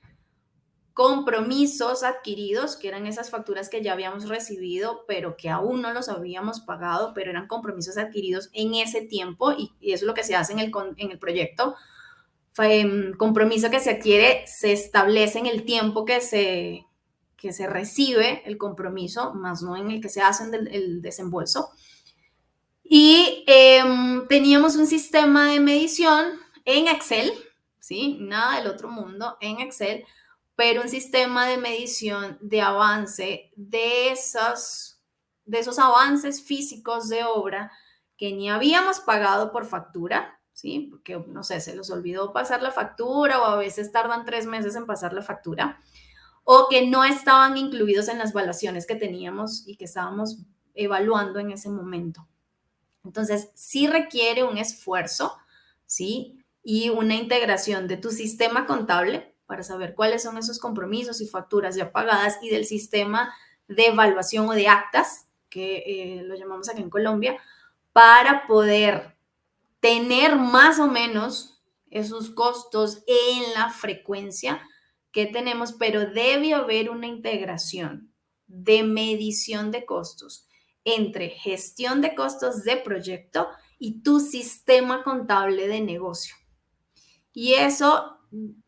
Compromisos adquiridos, que eran esas facturas que ya habíamos recibido, pero que aún no los habíamos pagado, pero eran compromisos adquiridos en ese tiempo, y eso es lo que se hace en el proyecto. Compromiso que se adquiere, se establece en el tiempo que se recibe el compromiso, más no en el que se hace el desembolso. Y teníamos un sistema de medición en Excel, ¿sí? Nada del otro mundo, en Excel, pero un sistema de medición de avance de esos avances físicos de obra que ni habíamos pagado por factura, ¿sí? Porque, no sé, se les olvidó pasar la factura, o a veces tardan 3 meses en pasar la factura, o que no estaban incluidos en las evaluaciones que teníamos y que estábamos evaluando en ese momento. Entonces, sí requiere un esfuerzo, ¿sí? Y una integración de tu sistema contable para saber cuáles son esos compromisos y facturas ya pagadas, y del sistema de evaluación o de actas, que lo llamamos aquí en Colombia, para poder tener más o menos esos costos en la frecuencia que tenemos, pero debe haber una integración de medición de costos entre gestión de costos de proyecto y tu sistema contable de negocio. Y eso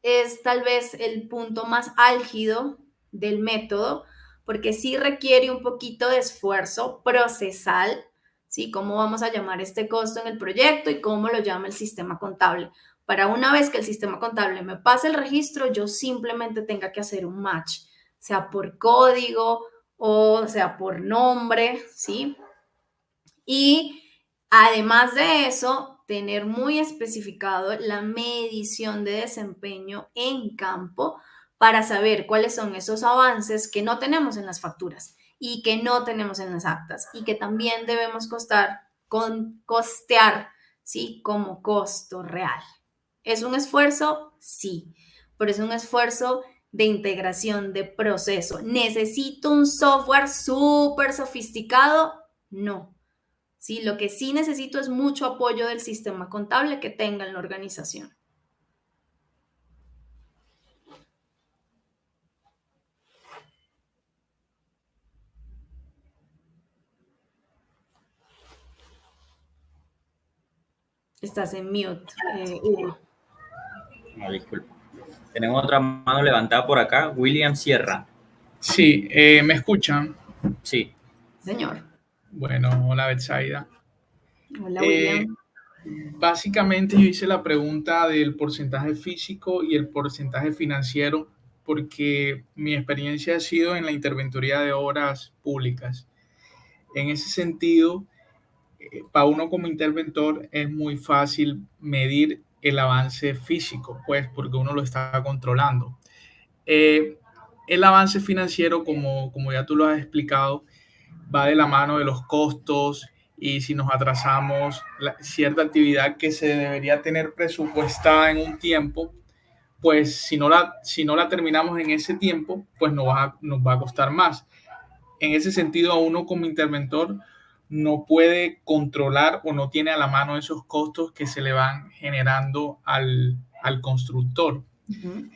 es tal vez el punto más álgido del método, porque sí requiere un poquito de esfuerzo procesal, ¿sí? ¿Cómo vamos a llamar este costo en el proyecto y cómo lo llama el sistema contable? Para una vez que el sistema contable me pase el registro, yo simplemente tenga que hacer un match, sea por código o sea por nombre, ¿sí? Y además de eso, tener muy especificado la medición de desempeño en campo para saber cuáles son esos avances que no tenemos en las facturas y que no tenemos en las actas, y que también debemos costear, ¿sí? Como costo real. ¿Es un esfuerzo? Sí, pero es un esfuerzo de integración de proceso. ¿Necesito un software súper sofisticado? No. Sí, lo que sí necesito es mucho apoyo del sistema contable que tenga en la organización. Estás en mute, Hugo. No, disculpa. Tenemos otra mano levantada por acá, William Sierra. Sí, ¿me escuchan? Sí. Señor. Bueno, hola Betsaida. Hola, William. Básicamente yo hice la pregunta del porcentaje físico y el porcentaje financiero porque mi experiencia ha sido en la interventoría de obras públicas. En ese sentido, para uno como interventor es muy fácil medir el avance físico, pues porque uno lo está controlando. El avance financiero, como ya tú lo has explicado, va de la mano de los costos, y si nos atrasamos cierta actividad que se debería tener presupuestada en un tiempo, pues si no la terminamos en ese tiempo, pues nos va a costar más. En ese sentido, a uno como interventor no puede controlar o no tiene a la mano esos costos que se le van generando al constructor. Uh-huh.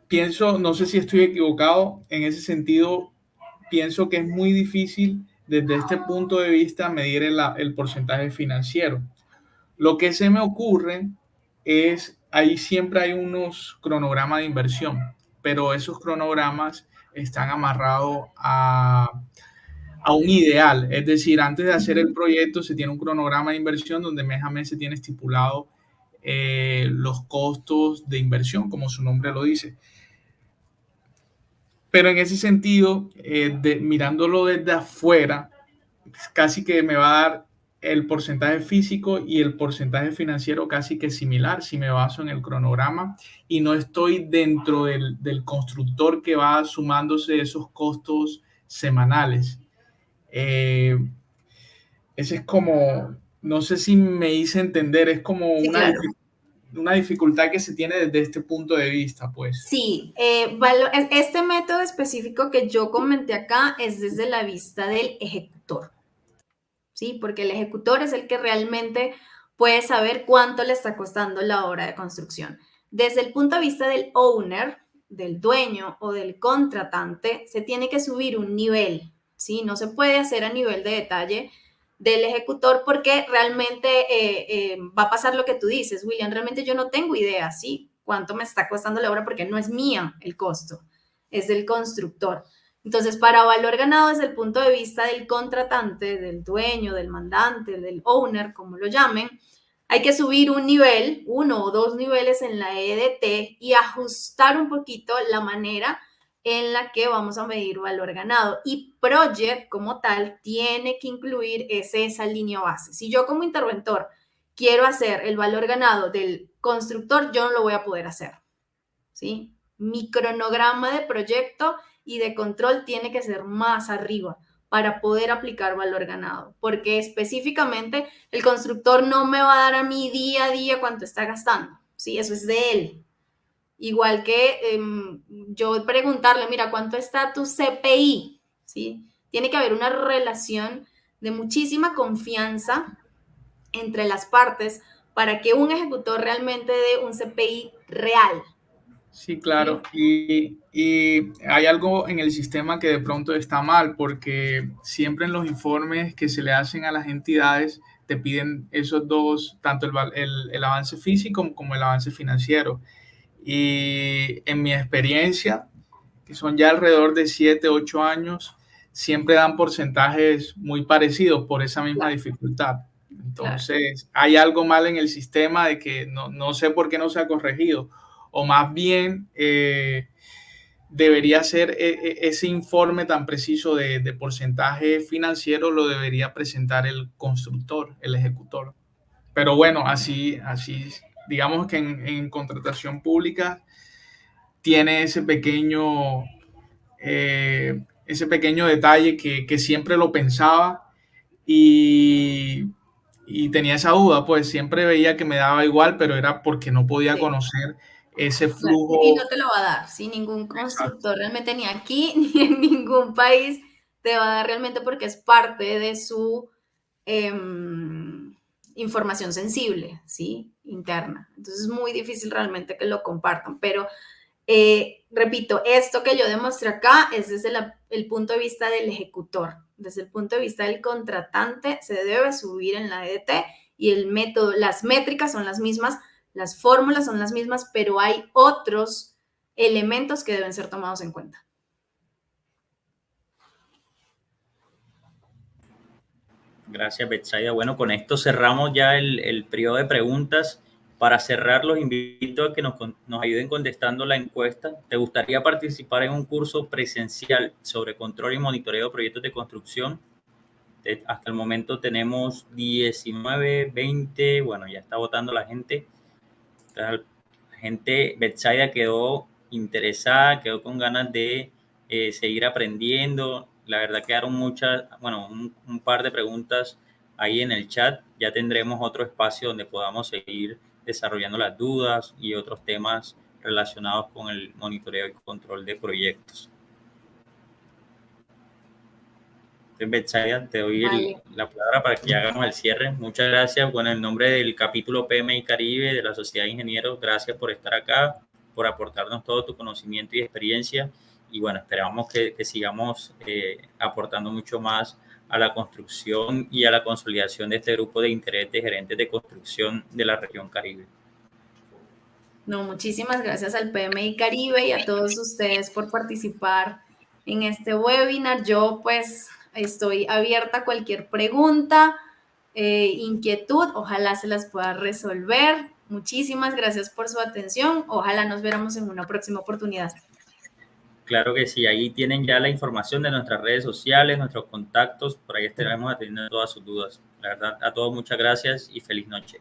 Pienso, no sé si estoy equivocado, en ese sentido, pienso que es muy difícil desde este punto de vista medir el porcentaje financiero. Lo que se me ocurre es, ahí siempre hay unos cronogramas de inversión, pero esos cronogramas están amarrados a un ideal. Es decir, antes de hacer el proyecto se tiene un cronograma de inversión donde mes a mes se tiene estipulado los costos de inversión, como su nombre lo dice. Pero en ese sentido, mirándolo desde afuera, casi que me va a dar el porcentaje físico y el porcentaje financiero casi que similar si me baso en el cronograma y no estoy dentro del constructor que va sumándose esos costos semanales. Ese es como, no sé si me hice entender, es como Sí, claro. una dificultad que se tiene desde este punto de vista, pues. Sí, este método específico que yo comenté acá es desde la vista del ejecutor. ¿sí? Porque el ejecutor es el que realmente puede saber cuánto le está costando la obra de construcción. Desde el punto de vista del owner, del dueño o del contratante, se tiene que subir un nivel, ¿sí? No se puede hacer a nivel de detalle del ejecutor porque realmente va a pasar lo que tú dices, William, realmente yo no tengo idea, ¿sí? Cuánto me está costando la obra porque no es mía el costo, es del constructor. Entonces, para valor ganado desde el punto de vista del contratante, del dueño, del mandante, del owner, como lo llamen, hay que subir un nivel, 1 o 2 niveles en la EDT y ajustar un poquito la manera en la que vamos a medir valor ganado. Y Project como tal tiene que incluir esa línea base. Si yo como interventor quiero hacer el valor ganado del constructor, yo no lo voy a poder hacer, ¿sí? Mi cronograma de proyecto y de control tiene que ser más arriba para poder aplicar valor ganado, porque específicamente el constructor no me va a dar a mí día a día cuánto está gastando, ¿sí? Eso es de él. Igual que yo preguntarle, mira, ¿cuánto está tu CPI? ¿Sí? Tiene que haber una relación de muchísima confianza entre las partes para que un ejecutor realmente dé un CPI real. Sí, claro. Y hay algo en el sistema que de pronto está mal, porque siempre en los informes que se le hacen a las entidades te piden esos dos, tanto el avance físico como el avance financiero. Y en mi experiencia, que son ya alrededor de 7, 8 años, siempre dan porcentajes muy parecidos por esa misma dificultad. Entonces, hay algo mal en el sistema de que no sé por qué no se ha corregido. O más bien debería ser ese informe tan preciso de porcentaje financiero lo debería presentar el constructor, el ejecutor. Pero bueno, así digamos que en contratación pública tiene ese pequeño detalle que siempre lo pensaba y tenía esa duda, pues siempre veía que me daba igual, pero era porque no podía conocer ese flujo. Y no te lo va a dar, si ningún constructor realmente ni aquí ni en ningún país te va a dar realmente porque es parte de su información sensible, ¿sí? Interna. Entonces es muy difícil realmente que lo compartan, pero repito, esto que yo demostré acá es desde el punto de vista del ejecutor, desde el punto de vista del contratante se debe subir en la EDT y el método, las métricas son las mismas, las fórmulas son las mismas, pero hay otros elementos que deben ser tomados en cuenta. Gracias, Betsaida. Bueno, con esto cerramos ya el periodo de preguntas. Para cerrar, los invito a que nos ayuden contestando la encuesta. ¿Te gustaría participar en un curso presencial sobre control y monitoreo de proyectos de construcción? Hasta el momento tenemos 19, 20, bueno, ya está votando la gente. La gente, Betsaida quedó interesada, quedó con ganas de seguir aprendiendo. La verdad quedaron un par de preguntas ahí en el chat. Ya tendremos otro espacio donde podamos seguir desarrollando las dudas y otros temas relacionados con el monitoreo y control de proyectos. Entonces, Betsaida, te doy la palabra para que hagamos el cierre. Muchas gracias. Bueno, en nombre del capítulo PMI Caribe de la Sociedad de Ingenieros, gracias por estar acá, por aportarnos todo tu conocimiento y experiencia. Y bueno, esperamos que sigamos aportando mucho más a la construcción y a la consolidación de este grupo de interés de gerentes de construcción de la región Caribe. No, muchísimas gracias al PMI Caribe y a todos ustedes por participar en este webinar. Yo pues estoy abierta a cualquier pregunta, inquietud, ojalá se las pueda resolver. Muchísimas gracias por su atención. Ojalá nos viéramos en una próxima oportunidad. Claro que sí, ahí tienen ya la información de nuestras redes sociales, nuestros contactos, por ahí estaremos atendiendo todas sus dudas. La verdad, a todos muchas gracias y feliz noche.